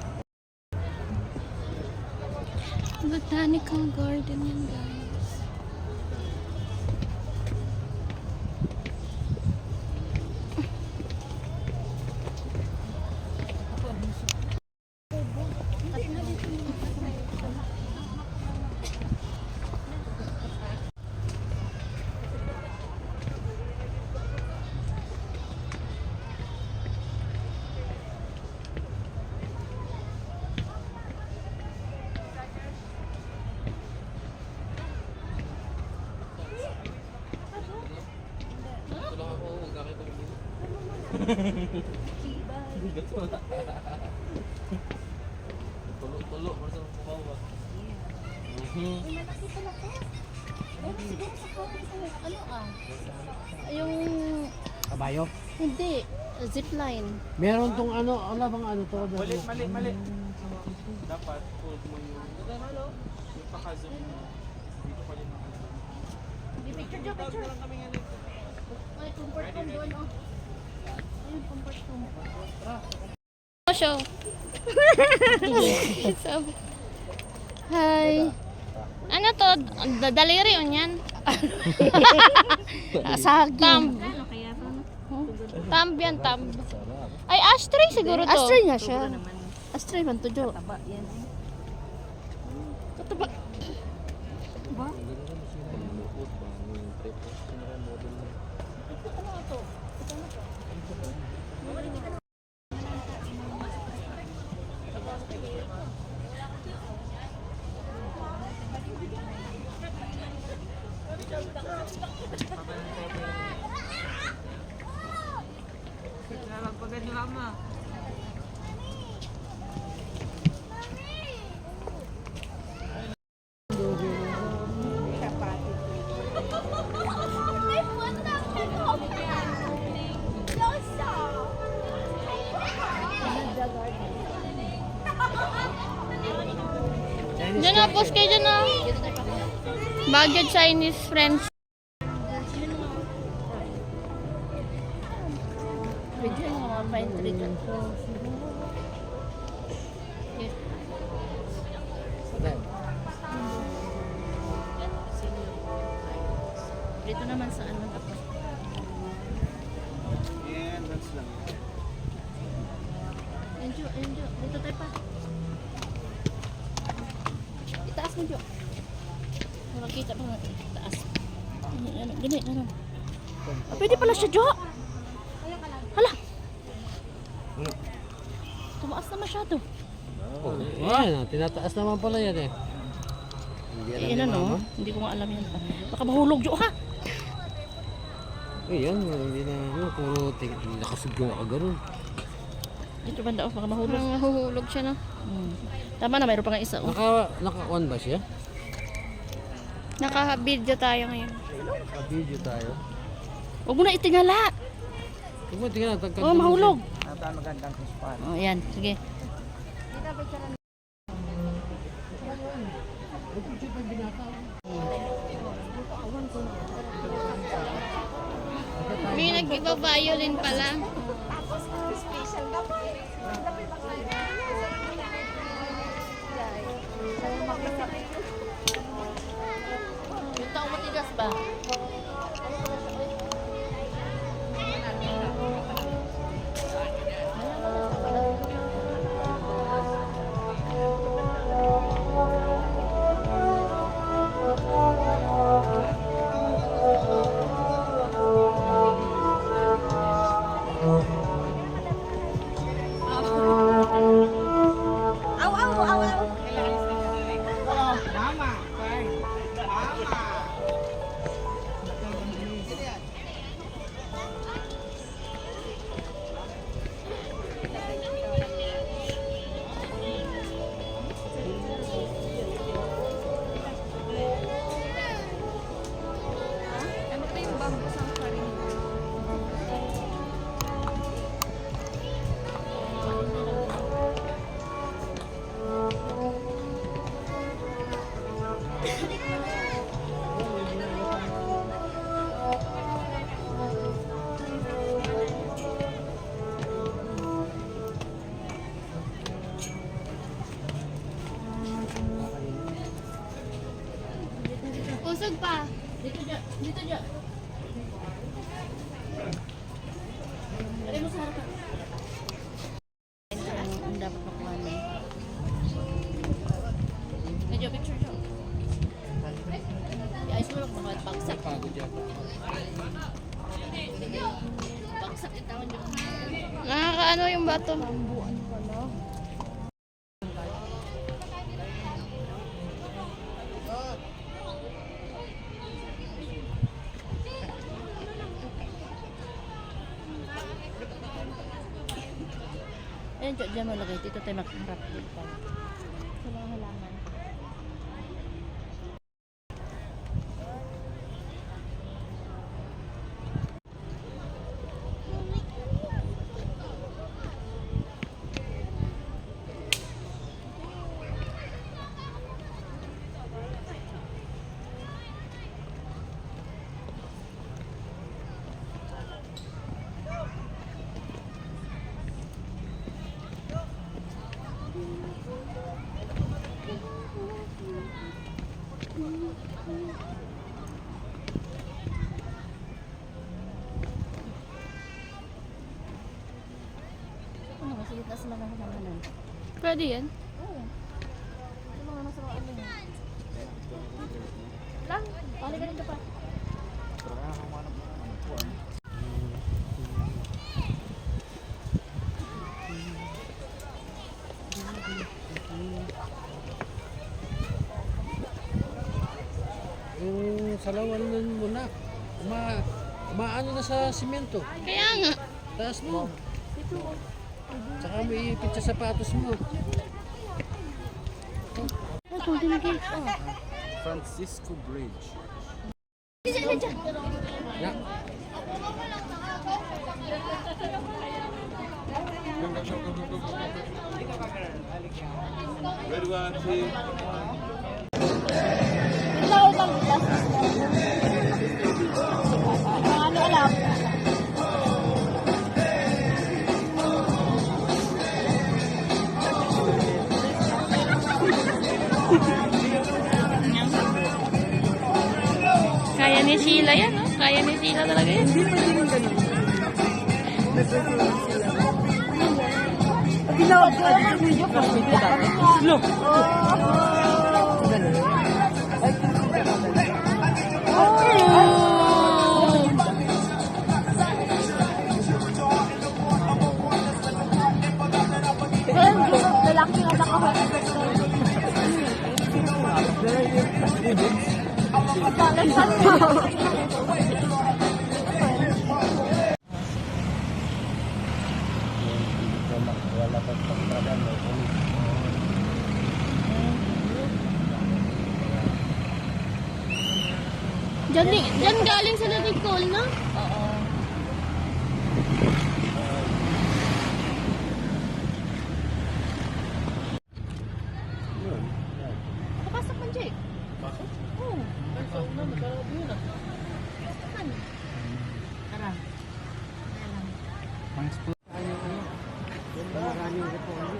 Botanical garden yan, guys. Tulo-tulo. Masa mukha ba? Yung, kabayo. hindi, zipline. Meron tong ano, ala bang ano to? Mali. Dapat hold mo yung paka-zoom mo. Dito pa rin Picture dyan, picture. Ay, comfort room doon, oh. Ayun, comfort room. Show. So, Hi. ano to? Daliri yun yan? Sagi. Thumb. Thumb yan, thumb. Ay, ashtray siguro to. Astray nga siya. Astray man to, Jo. Kataba. Magpaganda mama. Diyan na, post kayo dyan na. Baguio Chinese friends. Video yung mga pine tree dyan. Dito naman sa ano tapos. And that's lang. Enjo. Dito tayo pa. Itaas mo, Jo. Makakita pa nga. Itaas. Gini. Ah, pwede pala siya, Jo. Hala. Tumaas na masyado. Oh, yan, tinataas naman pala yan eh. Hindi alam Eh, ni ano, mama. hindi ko nga alam yan. Baka mahulog jo ha. Eh, yan. Hindi na ano. Puro nakasugyo ka gano'n. Dito banda, baka mahulog. Parang nahuhulog siya, no? Tama na, mayroon pa nga isa. Oh. Naka-on ba siya? Naka-video tayo ngayon. Naka-video tayo. Huwag mo na itingala. Huwag mo tingnan. Oh, mahulog. Ito ang magandang kuspan. Oh, yan. Sige. May nag-iba-violin pala. Yung taong matigas ba? Usog pa. Dito dyan. Dito dyan. Lagay mo sa harapan. Ang dapat makuha na. Medyo picture dyan. Ayos mo lang mga bagsak. Pagod yan. Bagsak yung tawon dyan. Nakakaano yung bato. Ayun, dyan mo lagay. Dito tayo magharap dito. Sa mga halaman. Ano, masigit na sila ng halaman. Pwede yan. Yung mga nasa mga ano yun. Lang, pali ka dito pa. Yung salawan mo na. Umaano na sa simento. Kaya nga. Taas mo. Tsaka may ipit sa sapatos mo. Francisco Bridge. Ya. Red one, two. Ano alam? Kaya ni Sheila yan, no? Kaya ni Sheila talaga yan. Lalaki nga nakaharap. Wala pa pagtradan, may pulis. Diyan galing sila ni Cole, no? Oo. Nakapasok man, Jake. Bakit? Oo. Ay, sa una, nagkaroon yun ah. Saan? Tara. Pang-sport. Maraming reform.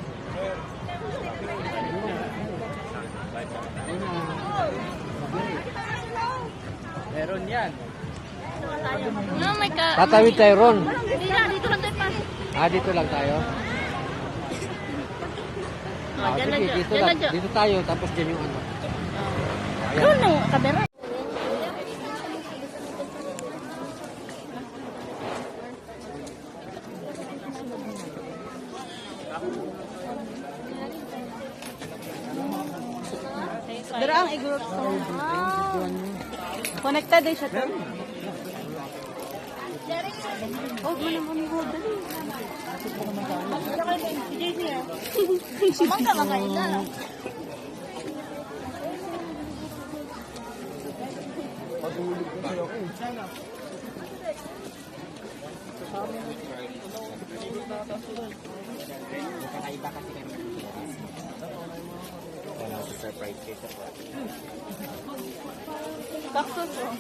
Meron yan. No, may ka... Tatawid tayo ron. Hindi na, dito lang tayo pa. Dito lang tayo. Diyan lang, Sige, dito diyan lang. lang, diyan. Dito tayo, tapos dyan yung ano. Doon ang kamera. Dara ang igurot ko. Connected din siya to. Oh, man naman mo dali. Sumangka ba kayo na? Cactus oh.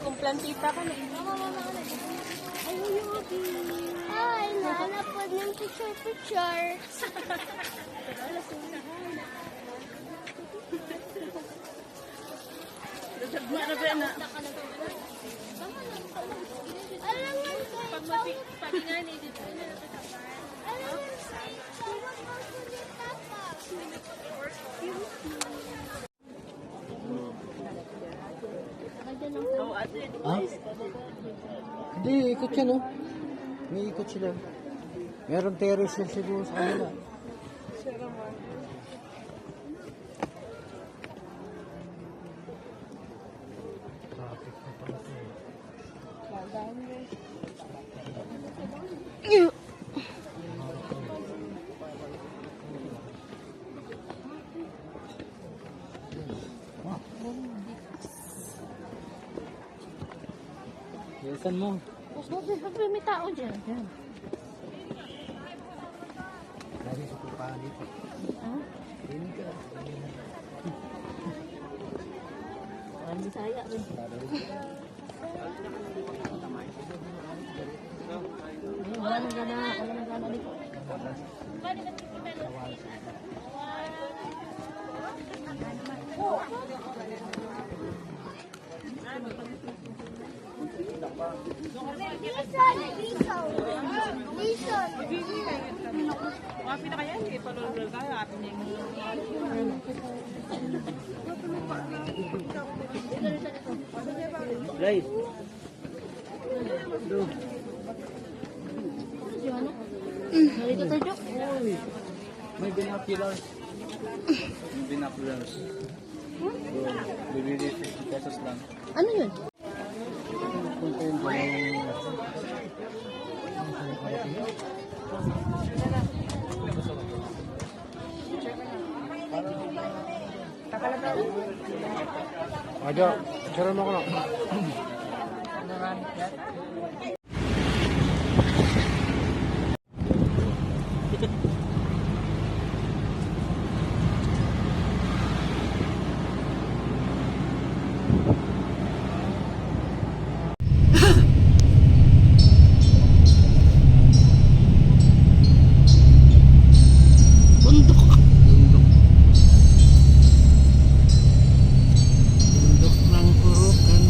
Kung plantita ka na. Ay, nalapad ng picture. Ano ba na? Alam mo, Pati nga ni dito. Hindi, ikot siya, no? May ikot sila. Meron terrace yan siguro sa kanila. Traffic na pala ito. Bilisan mo. Ba't may tao dyan? Lagi sa pupahan dito. Hindi ka. Ang Bisaya rin. Wala nang gana dito. Wapi na kaya hindi palulul tayo atin yung Guys. Narito tayo, Jok. May binoculars. Binoculars. Bibili 50 pesos lang. Ano yun? Punta yung dalawang... Aja, cara mo ko na. Bundok ng Purukan.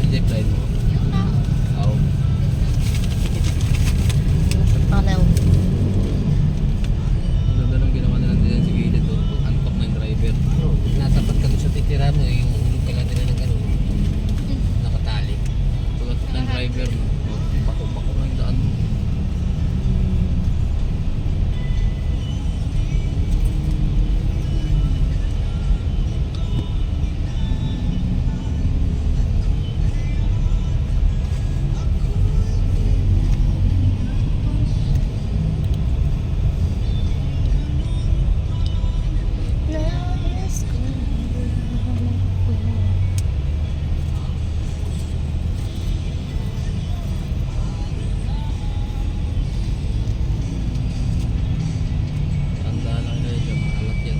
zipline mo. Oo. Tunnel. Ang ganda ng ginawa nilang din sa gilid doon. Pag antok ng driver. Natapat ka doon sa titira mo, yung ulo ka lang nila ng gano'n. Nakatali. Pag antok ng driver mo, bako-bako na yung daan mo. Tanda lang kayo dyan, maalat yan.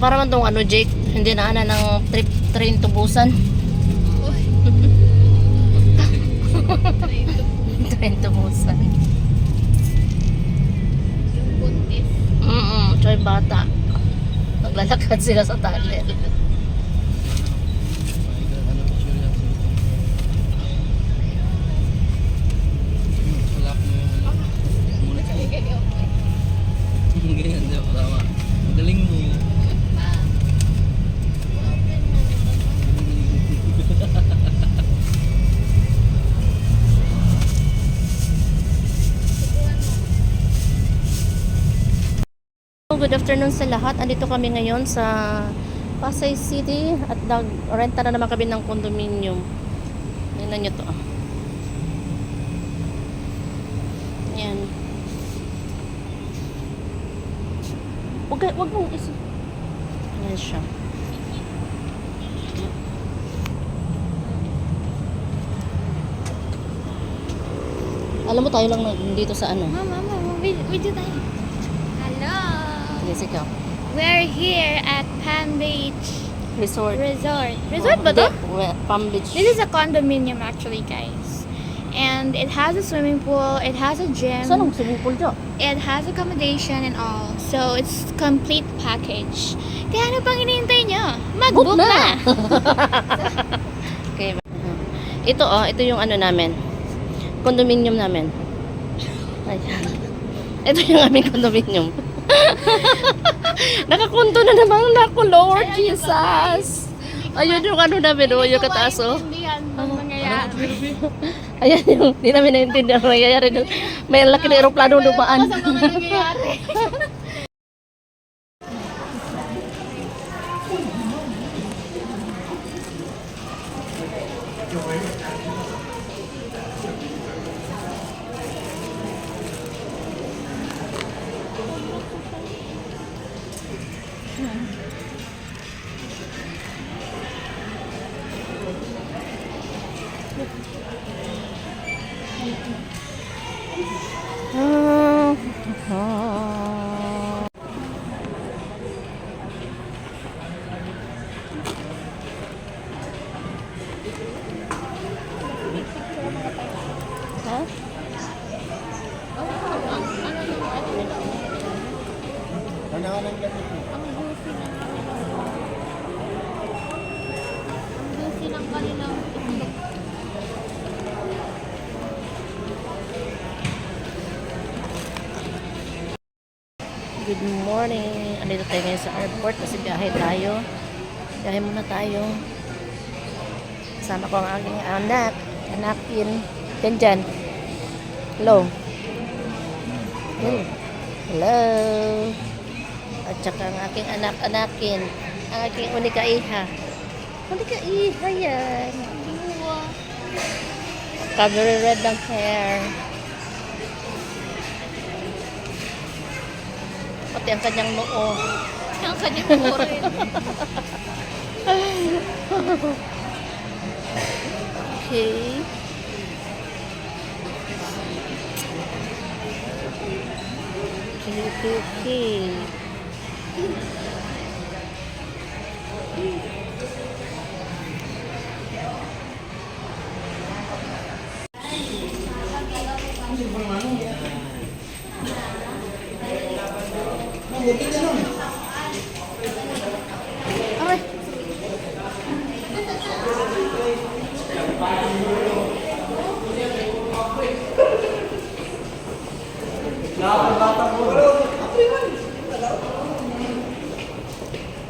Para man tong ano, Jake, hindi na ana ng train to Busan. Train to Busan. Yung buntis. Try bata. Maglalakad sila sa tunnel. Ganyan, di ba? Tama. Magaling mo. Good afternoon sa lahat. Andito kami ngayon sa Pasay City at renta na naman kami ng condominium. Tingnan nyo to. Ayan. Wag mong isi. Ayan siya. Alam mo tayo lang dito sa ano. Mama, video tayo. Hello. Yes, ikaw. We're here at Palm Beach Resort. Resort ba to? Palm Beach. This is a condominium actually, guys. And it has a swimming pool, it has a gym, Saan ang swimming pool dyan? it has accommodation and all. So it's complete package. Kaya ano pang hinihintay nyo? Mag-book Book na. na! Okay. Ito yung ano namin. Condominium namin. Ayan. Ito yung aming condominium. Nakakunto na naman ako, Lord Jesus. Ayun yung ano namin, oh, yung kataas, oh. Hindi yan nangyayari. Ayan yung, hindi namin naintindihan ang nangyayari doon. May laki na aeroplano dumaan. Sa mga nangyayari. Good morning. Andito tayo ngayon sa airport kasi biyahe tayo. Biyahe muna tayo. Kasama ko ang aking anak. Anakin. Yan dyan. Hello. Hello. At saka ang aking anak-anakin. Ang aking unika-iha. Unika-iha yan. Very red ng hair. Pati ang kanyang noo. Ang kanyang mukha. Okay. Okay.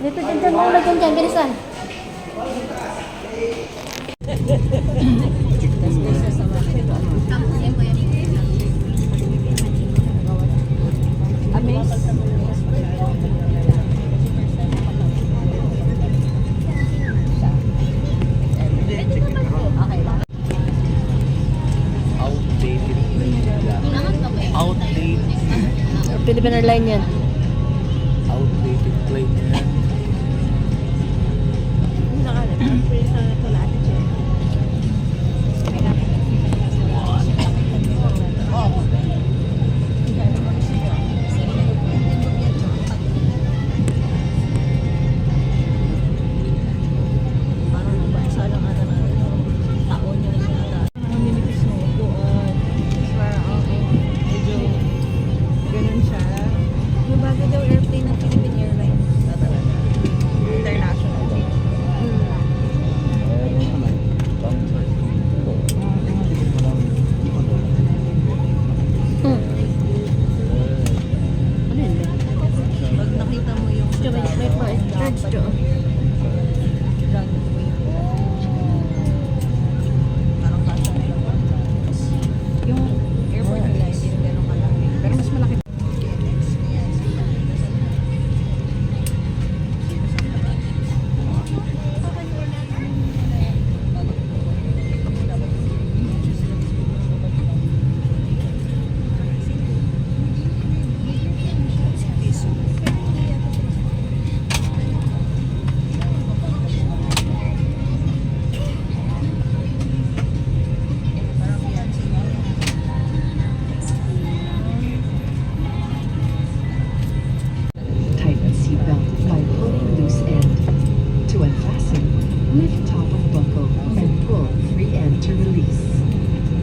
Dito, dyan, muna dyan, bilisan. Outdated plane. Outdated. Philippine Airlines yan. Outdated plane yan. Ganun siya. Yung bago daw airplane ng Philippine Airlines. International. Pag nakita mo yung parang kasha nila. Yung airport nila hindi rin ganun kalaki. Pero mas malaki. Tighten seatbelt by pulling loose end. To unfasten, lift top of buckle and pull free end to release.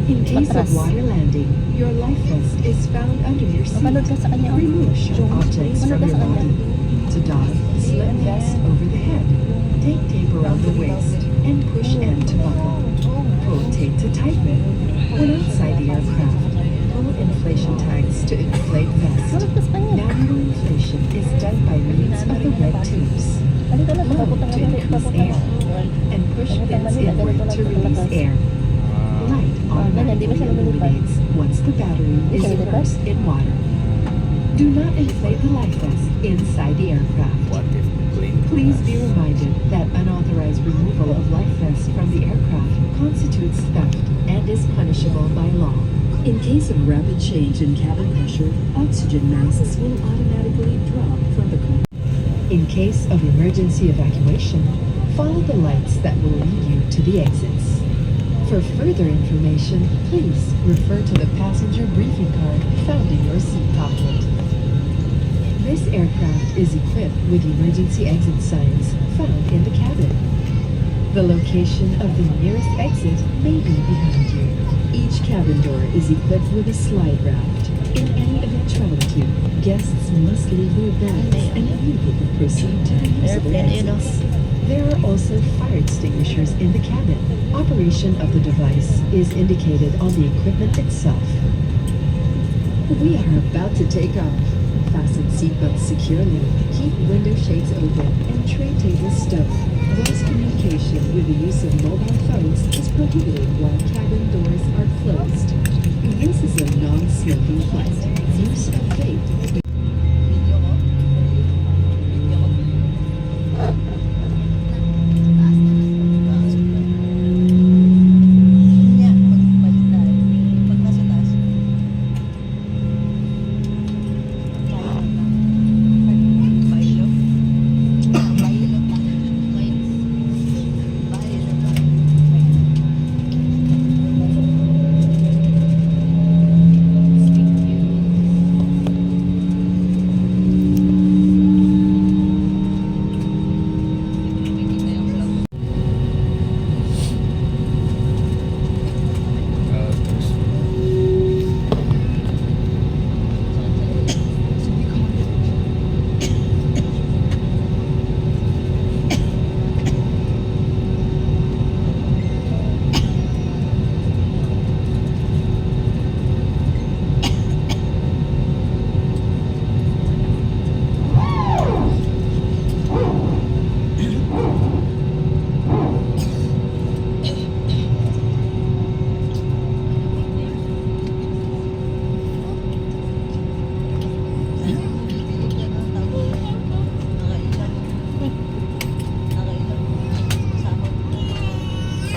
In case of Patras. water landing, your life vest is found under your seat. Mapanood ka sa kanya. Remove sharp objects from your body. To don, slip vest over the head. Take tape around the waist and push end to buckle. Pull tape to tighten. When outside the aircraft, pull inflation tags to inflate vest. Mapanood ka sa kanya. Manual inflation is to increase air and push pins inward to release air. Light automatically illuminates once the battery is immersed in water. Do not inflate the life vest inside the aircraft. What if plane Please be reminded that unauthorized removal of life vests from the aircraft constitutes theft and is punishable by law. In case of rapid change in cabin pressure, oxygen masks will automatically drop from the car. In case of emergency evacuation, follow the lights that will lead you to the exits. For further information, please refer to the passenger briefing card found in your seat pocket. This aircraft is equipped with emergency exit signs found in the cabin. The location of the nearest exit may be behind you. Each cabin door is equipped with a slide raft. In any eventuality, guests must leave their bags and immediately proceed to the usable exits. There are also fire extinguishers in the cabin. Operation of the device is indicated on the equipment itself. We are about to take off. Fasten seatbelts securely, keep window shades open, and tray tables stowed. Voice communication with the use of mobile phones is prohibited while cabin doors are closed. This is a non-smoking flight. Use of vape.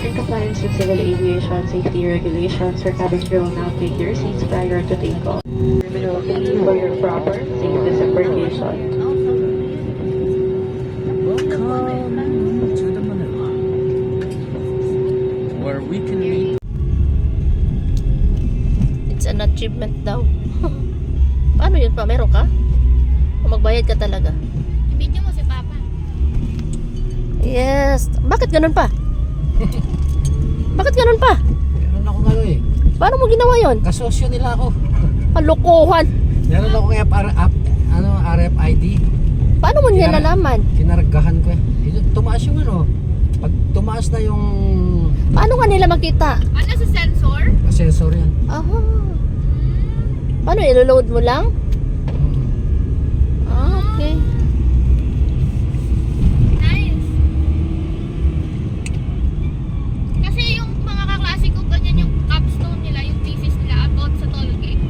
In compliance with civil aviation safety regulations, your cabin crew will now take your seats prior to takeoff. Terminal 3 for your proper safe disembarkation. Welcome to the Manila, where we can meet. It's an achievement daw. Paano yun pa? Meron ka? O magbayad ka talaga? Video mo si Papa. Yes. Bakit ganun pa? Bakit ganun pa? meron akong ano eh. Paano mo ginawa yon? Kasosyo nila ako. Kalokohan. Meron akong RFID. Paano mo niya nalaman? Kinargahan ko eh. Tumaas yung ano. Pag tumaas na yung Paano nga nila makita? Ano sa sensor? sensor yan. Aha. Paano? Ilo-load mo lang? Ah, okay. Nice. Kasi yung mga kaklase ko ganyan yung capstone nila, yung thesis nila about sa tollgate.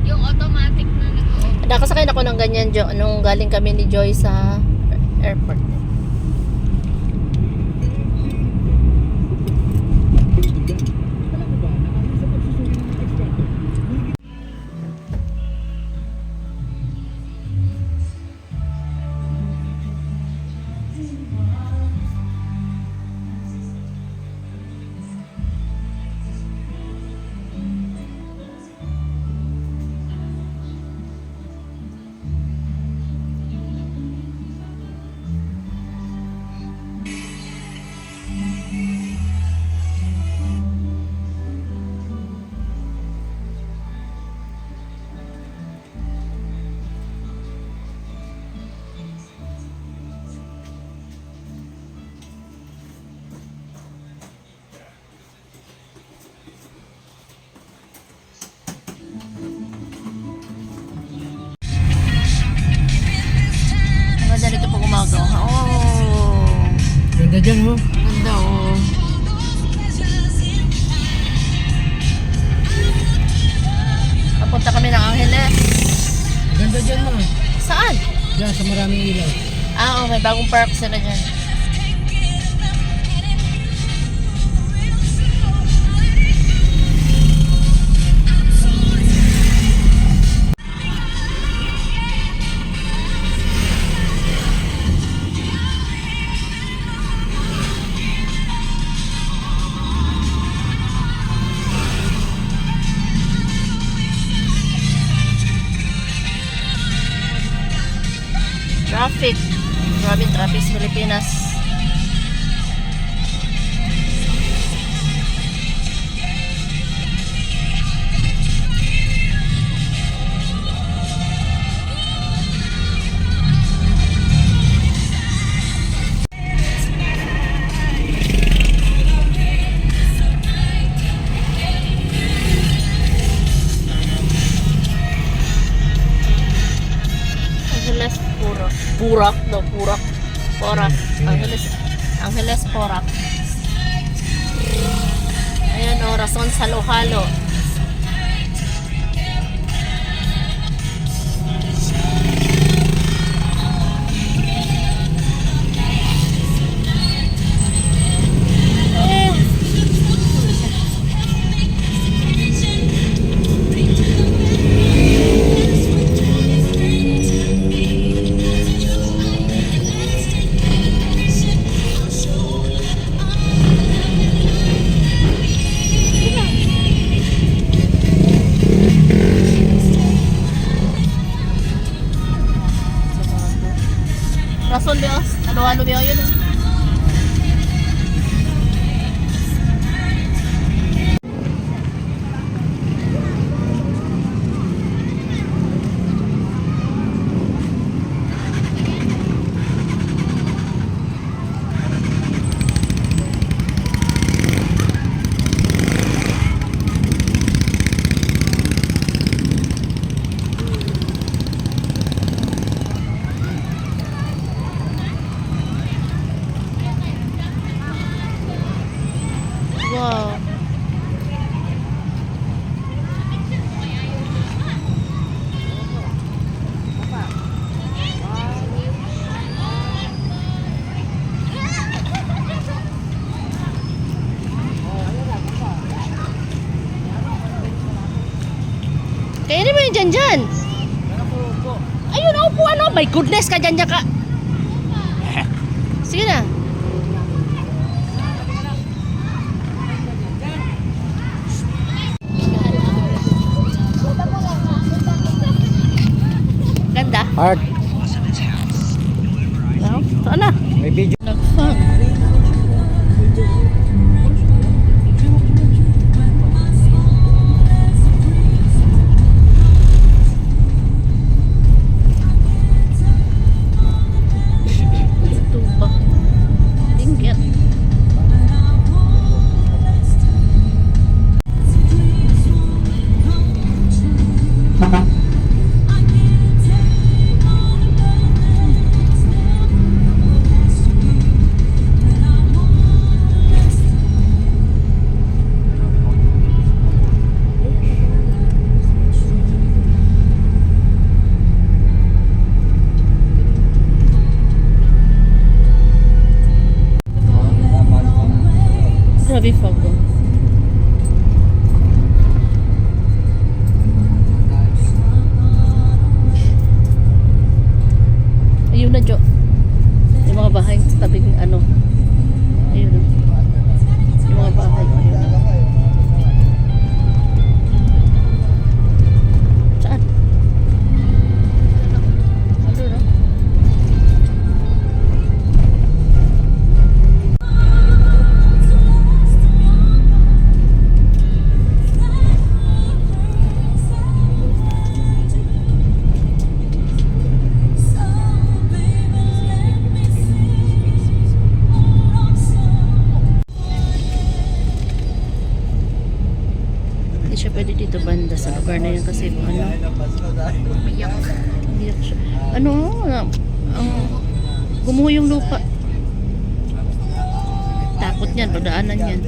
Yung automatic na nag-o-open. Nakasakay na ako ng ganyan, Jo, nung galing kami ni Joy sa airport. umaga. Oh. Ganda dyan, oh. Ganda oh. Papunta kami ng Angeles. Ganda dyan, ma. Saan? Dyan, sa maraming ilaw. Ah, oh, may bagong park sila dyan. Traffic. Grabe traffic sa Pilipinas. Angeles Purak. Purak daw, Purak. Porak. Angeles Porak. Ayan o, Rason Halo-Halo. Rason Dios, ano-ano ba yun? Wow. Kaya naman yung dyan. Ayun, upo ano. My goodness, ka dyan ka. Sige na. Ganda. Art. No? Saan na? May video. Nag-fun. Tuba. Tingget. Grabe fog oh. Ayun na Jo. Yung mga bahay sa tabing ano. Ayun oh. Yung mga bahay. Ayun. Saan? Ano no? Hindi siya pwede dito banda sa lugar na yun kasi ano, umiyak siya. Ano, Gumuho yung lupa. Takot niyan, pagdaanan yan.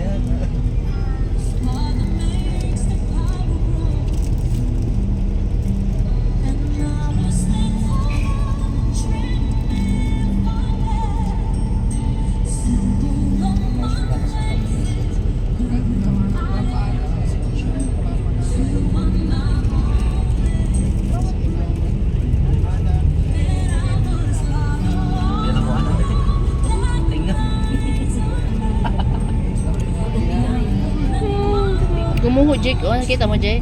Gumuho, Jake. Oh, nakita mo, Jake?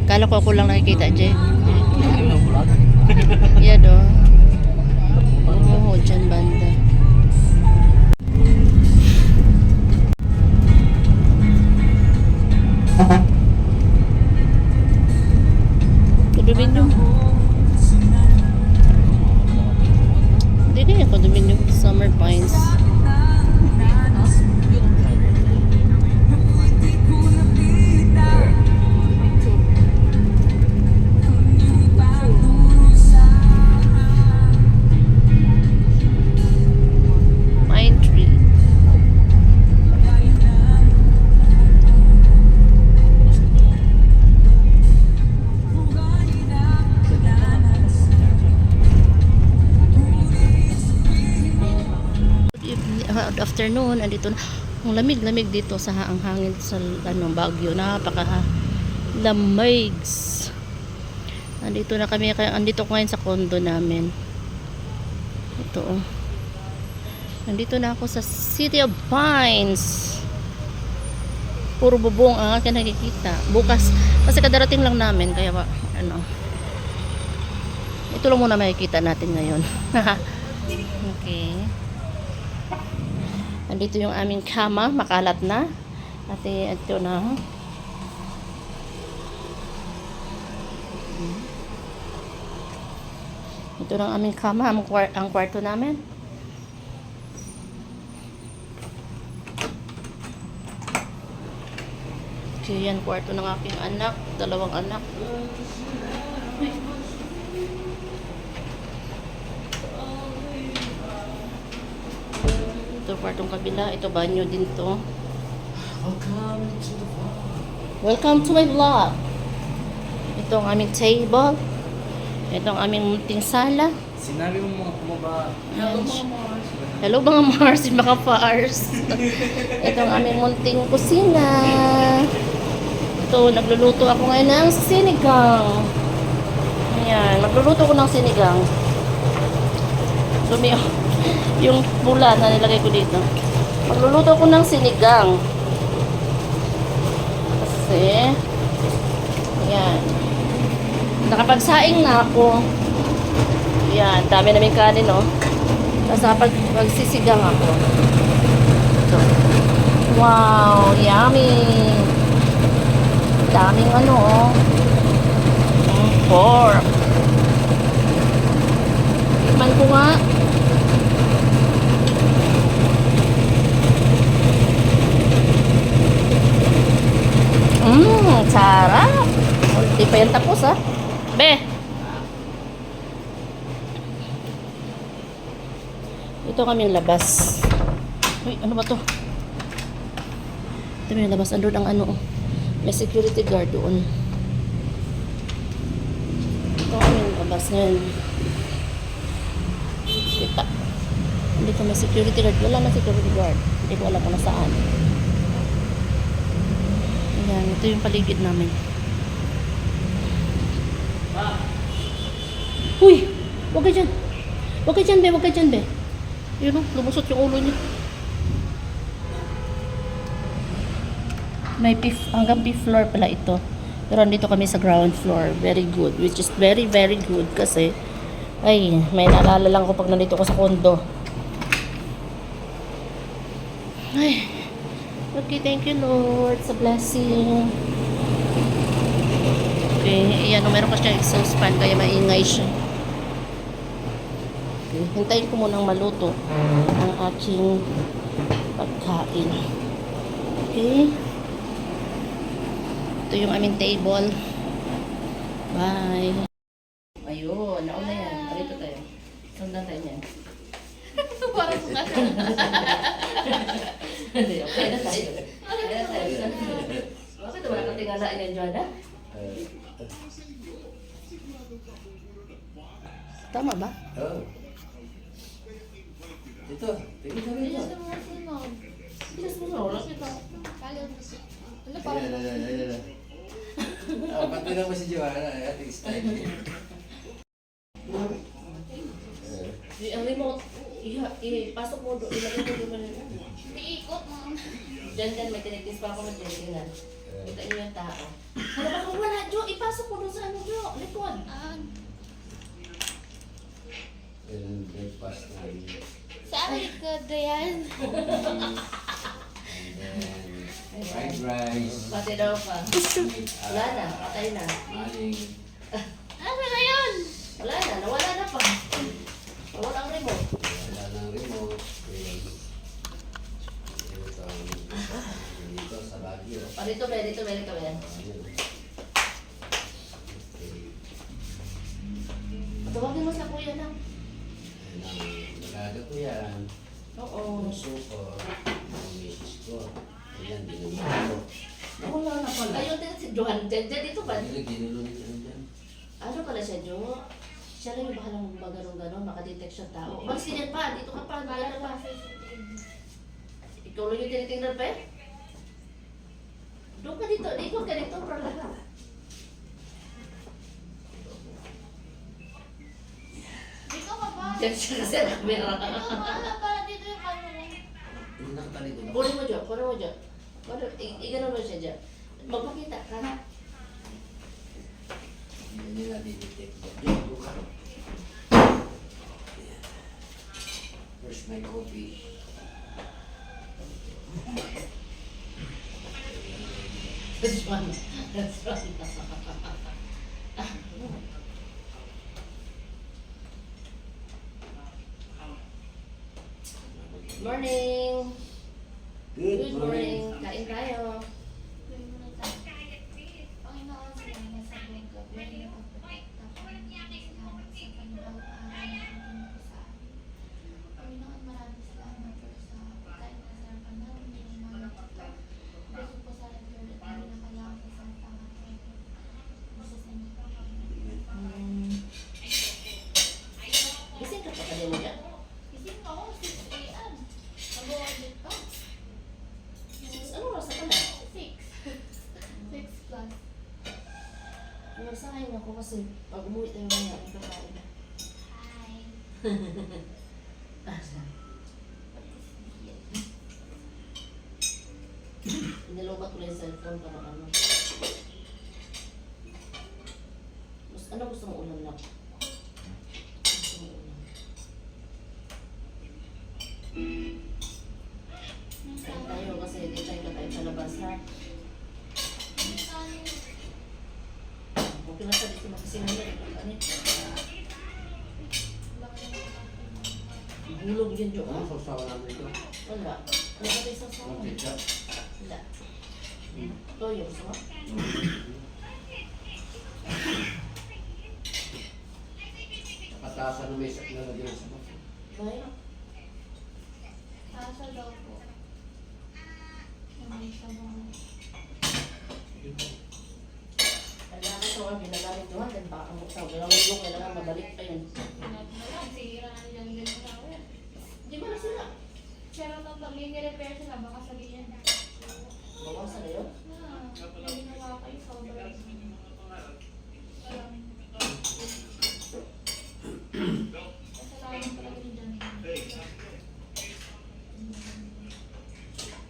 Kala ko ako lang nakikita, Jake. Yan, do. Gumuho dyan, banda. Condominium. Hindi kaya condominium. Summer Pines. Pine tree. Good afternoon, andito na. Ang lamig-lamig dito sa ang hangin sa Baguio. Napaka lamig. Andito na kami, andito ko ngayon sa condo namin. Ito oh. Nandito na ako sa City of Pines. Puro bubong ang akin nakikita. Bukas, kasi kadarating lang namin, kaya ito lang muna makikita natin ngayon. Okay. Andito yung aming kama, makalat na. At ito na. Ito na ang aming kama, ang kwarto namin. Okay, yan kwarto ng aking anak, 2 anak. Ito kwartong kabila, ito banyo din to. Welcome to my vlog. Ito ang aming table. Ito ang aming munting sala. Sinabi mo mga kumaba. Hello mga Mars, mga Pars. Ito ang aming munting kusina. Ito, nagluluto ako ngayon ng sinigang. Ayan, magluluto ko ng sinigang. Dumi yung pula na nilagay ko dito. Magluluto ko ng sinigang. Kasi, ayan. Nakapagsaing na ako. Ayan, dami namin kanin, no? Tapos pagsisigang ako. Ito. Wow, yummy! Daming oh. Pork. Tikman ko nga. Sarap. Hindi pa yan tapos, ha? Be! Ito kaming labas. Uy, ano ba to? Ito yung labas. Andun ang may security guard doon. Ito kaming labas ngayon. Kita. Hindi ko may security guard. Wala na security guard. Hindi ko alam kung nasaan. Ayan, ito yung paligid namin. Uy! Huwag ka dyan! Huwag ka dyan, be! Huwag ka dyan, be! Yun o, lumusot yung ulo niya. May hanggang 5th floor pala ito. Pero andito kami sa ground floor. Very good. Which is very, very good kasi ay, may naalala lang ko pag nandito ko sa condo. Ay, okay, thank you Lord sa blessing. Okay, ayan, meron pa siyang exhaust fan kaya maingay siya. Okay, hintayin ko munang maluto ang aking pagkain. Okay. Ito yung aming table. Bye. Ayun, nauna yan. Dito tayo. Sundan tayo niyan. Parang mga Hindi, okay na tayo. Okay na tayo. Bakit wala kang tingalaan yan, Joanna? Tama ba? Oh. Ito, tingin sa Bilis ito. na mga sunog. Bilis mo na, wala kita. Kala mo si... Ano parang... Pati na mo si Joanna, ating style niya. Ang remote, ipasok mo doon, ilagay mo doon. Iikot mo. Diyan, may tinitis pa ako ng tingnan. Kita niyo yung tao. Ano ba kung wala, Jo? Ipasok mo doon sa ano, Jo? Likod. Breakfast na yun. Saan likod na yan? And then, fried rice. Pati daw pa. Wala na, patay na. Maling. Ano na yun? Wala na, nawala na pa. Nawala ang remote. Wala ng remote. Dito sa Baguio. Dito, dito, dito. Ayun. Tawagin mo sa kuya na. Nagado ko yan. Oo. Puso ko. Ang misis ko. Ayan, dinunod ko. Nawala na pala. Ayun din si Johan. Diyan, dito ba? Ayun, ginulong niya dyan. Ano pala siya, Jo? Siya lang yung bahalang maganon-ganon, makadetect siya tao. Magsinyan pa, dito ka pa, dito pa. Ikaw lang yung tinitingnan pa eh. Doon ka dito, ikot ka dito para lahat. Dito ka ba? Diyan siya kasi ang camera. Dito ka ba? Para dito yung camera. Hindi nakatalikod ako. Kunin mo dyan, kunin mo dyan. Iganon mo siya dyan. Magpakita ka. Hindi nila didetect. Where's my coffee? That's one. That's one. Morning! Good morning! Kain tayo. Panginoon, salamat sa buong gabi. Panginoon, maraming salamat po sa pagkain na sarapan namin yung mga ito. Gusto po sa Lord at hindi na kailangan sa pangalan. Gusto sa inyo po, Panginoon. Gising ka pa kanina dyan? Isip ako, 6 a.m. Mag-audit pa. Ano oras na pala? 6. 6 plus. Nagsakayin ako kasi pag umuwi tayo mga ang kakain na. Hi. Inilobat ko lang yung cellphone para ano. Ano gusto mo ulam lang? Gusto mo ulam? Kain tayo kasi hindi tayo kakain sa labas ha. Okay na sa dito makasinan na ito. Ano ito? Hulog yun, Jo. Ano sausawa namin ito? Wala. Ano ba tayo sa sama? Ang ketchup. Wala. Toyo, gusto mo? Nakatasan na may lalagyan ng sabak. Bayo. Asa daw po. May sabang. Kailangan ito ang ginagamit doon. Then baka mo ito. Kailangan mabalik pa yun. Sira na nilang ginagawa. Di ba na sila? Pero nung pag-repair sila, baka sabihin. Bawasan na yun? May ginawa kayo sobrang. Kasalanan talaga ni John.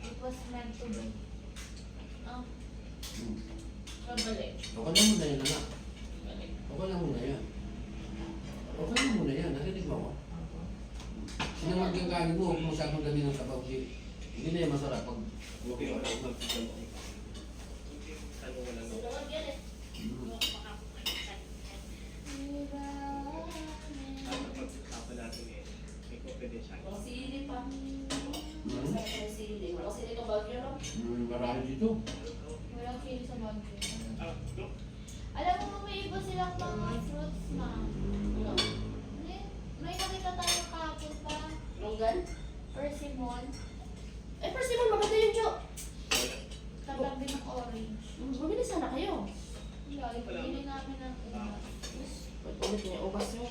It was meant to be. Oh. Pabalik. Okay lang muna yan, anak. Okay lang muna yan. Okay lang muna yan. Narinig mo ako. Sino magkakain mo, kung masyadong dami ng sabaw, hindi na yan masarap pag Walang sili pa. Walang sili. Walang sili ka Baguio, no? marami dito. Walang feel sa bagay. Alam mo, may iba silang mga fruits, ma'am. May nakita manggan? Persimmon. Eh, persimmon, maganda yun, Jo. Katabi ng orange. Bumili sana kayo. Wala, ibili namin ng ubas. Ulit niya, ubas nyo.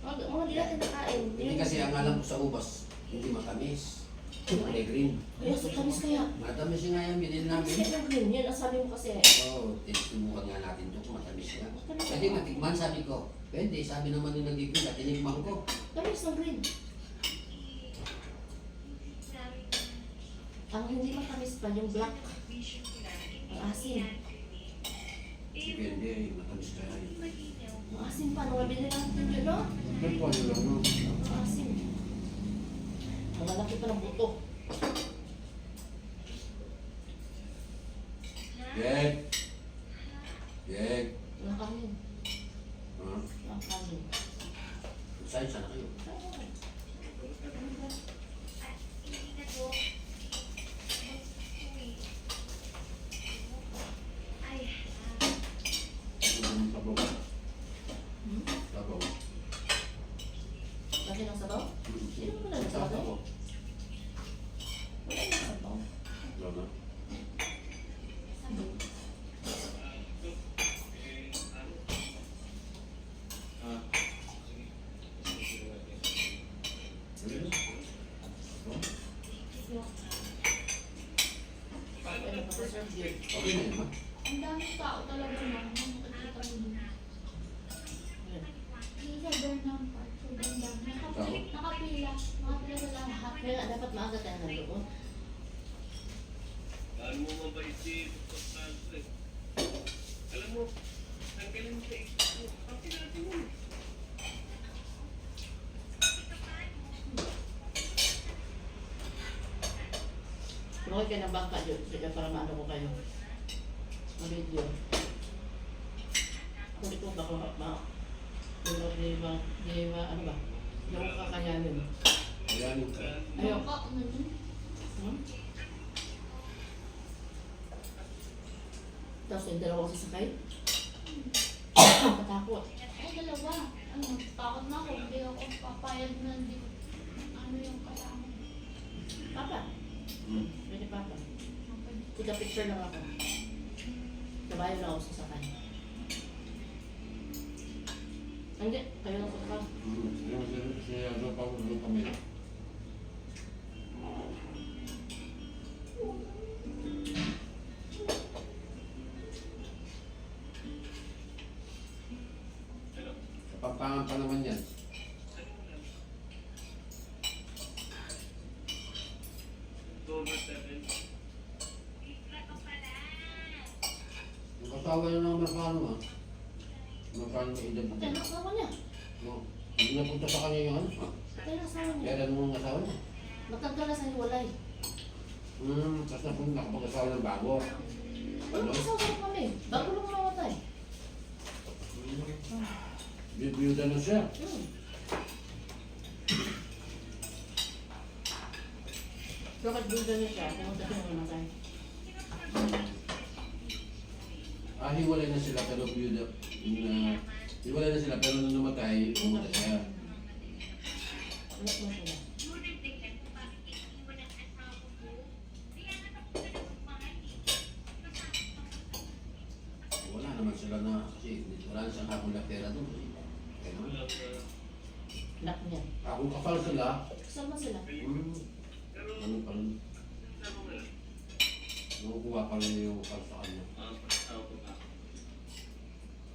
Mga di natin nakain. Hindi kasi ang alam ko sa ubas, hindi matamis. Kulay green. Kaya sa tamis kaya. Matamis nga yan, binili Tamis namin. kaya ng green. Yan ang sabi mo kasi. Oo, subukan nga natin ito kung matamis nga. Kasi matikman sabi ko, pwede, sabi naman nung nag-ibig at tinikman ko. Tamis ng green. Ang hindi matamis pa, yung black. Ang asin. Depende, matamis kaya yun. Ang asin pa, nung nabili natin yun, no? Pero ano lang no? Ang asin. Ang malaki pa ng buto. Yeg! Yeg! Ang kanin. Ha? Ang kanin. Saan sana kayo? Sabaw. Sabaw. Lagi ng sabaw? Hindi naman wala ng Sabaw. sabaw. Wala ng sabaw. Wala. Okay na, pag-reserve yun. Okay na yun, ha? Ang daming tao talaga naman. Nakikita mo dun. Isa doon ng park. Sobrang dami. Nakapila. Nakapila sa lahat. Kaya nga, dapat maaga tayo na doon. Alam mo mabait si Dr. Santo eh. Alam mo, ang galing sa isip mo. Ang natin mo. Lumaki kayo ng bangka dyan. Sige, para maano ko kayo. Ma-video. Ako dito baka di ba, ano ba? Hindi ako kakayanin. Ayan. Ayaw. Baka ano dun? Hmm? Tapos yung dalawang sasakay. Katakot. Ako dalawa. Ano, takot na ako. Hindi ako papayag na hindi ko. Ano yung kasama. Papa. Pwede papa. Kita picture lang ako. Kabayo lang ako sasakay. Hindi, kayo lang sasakay. Siya pa ko doon kami. Kapampangan pa naman yan. October 7. Yung kasawa niya ng Amerikano ha. Amerikano na edad Patay na asawa niya. No. Hindi napunta sa kanya yung ano. Patay na asawa niya. Kaya nung asawa niya. Matagal na sa hiwalay. Tapos napunta nakapag-asawa ng bago. Ano asawa ko kami? Bago lang mamatay. Bibiyuda na siya. Bakit buda na siya? Pumunta siya ng mamatay. Hiwalay na sila pero biyuda. Hiwalay na sila pero nung namatay, pumunta siya. Anak mo sila. Wala naman sila na kasi wala na siyang hapon na pera doon. Kaya naman. Anak niya. Kung kasal sila, Kasama sila. ano pa rin. Nakukuha pa rin yung kasal sa kanya.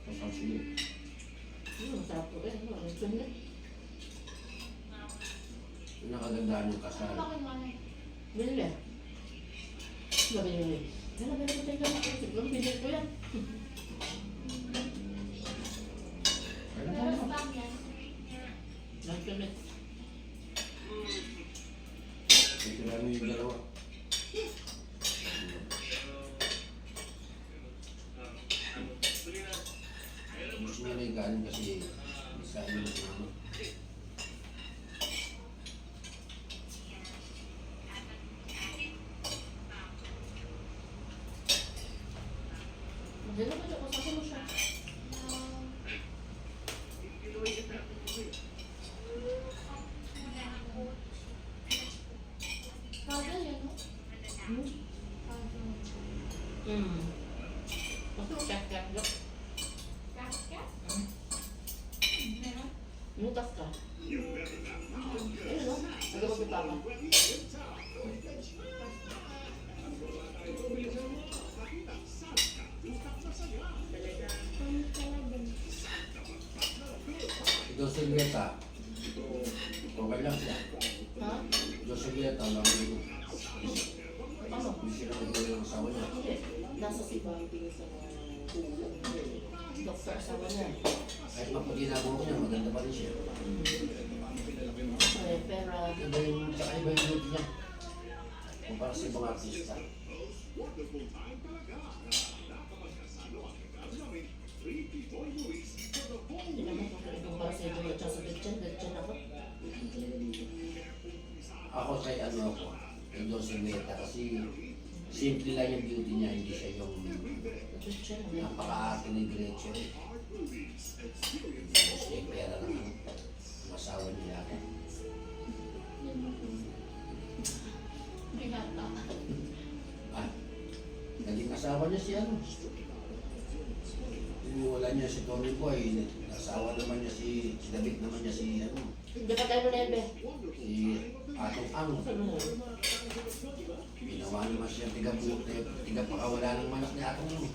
Kasal sila. Masarap po eh. Ano, lechon na. Yung nakagandaan yung kasal. Ano bakit nga? Binili. Sabi niya, Ano ba naman tayo lang? Siguro binili ko yan. Kaya Pero sa bag yan. Lechon na. sila yung dalawa. Mas may naigaan kasi isa yung sinama. Magdala ba siya? Kasama mo siya. Mutas ka. Ayun o. Nagabag pa ka. Si Joselita. Okay lang siya. Ha? Joselita lang. Ano? Hindi sila nagawin ng asawa niya. Hindi. Nasa siba. Doktor asawa niya. Kahit maputi na buhok niya, maganda pa rin siya. Eh, pero... Iba yung, tsaka iba yung look niya. Kumpara sa ibang artista. Hindi naman kung para sa ito at sa Gretchen ako. Ako kay ano ako, kay Joselita kasi simple lang yung beauty niya, hindi siya yung Gretchen, napaka-arte ni Gretchen. Tapos may pera lang ang asawa niya. May hata. Ah, naging asawa niya si ano. Wala niya si Tony Boy, asawa naman niya si David naman niya si ano, Hindi pa tayo nebe. si Atong Ang. Ginawa naman siya tiga pakawala ng manak ni Atong Ang.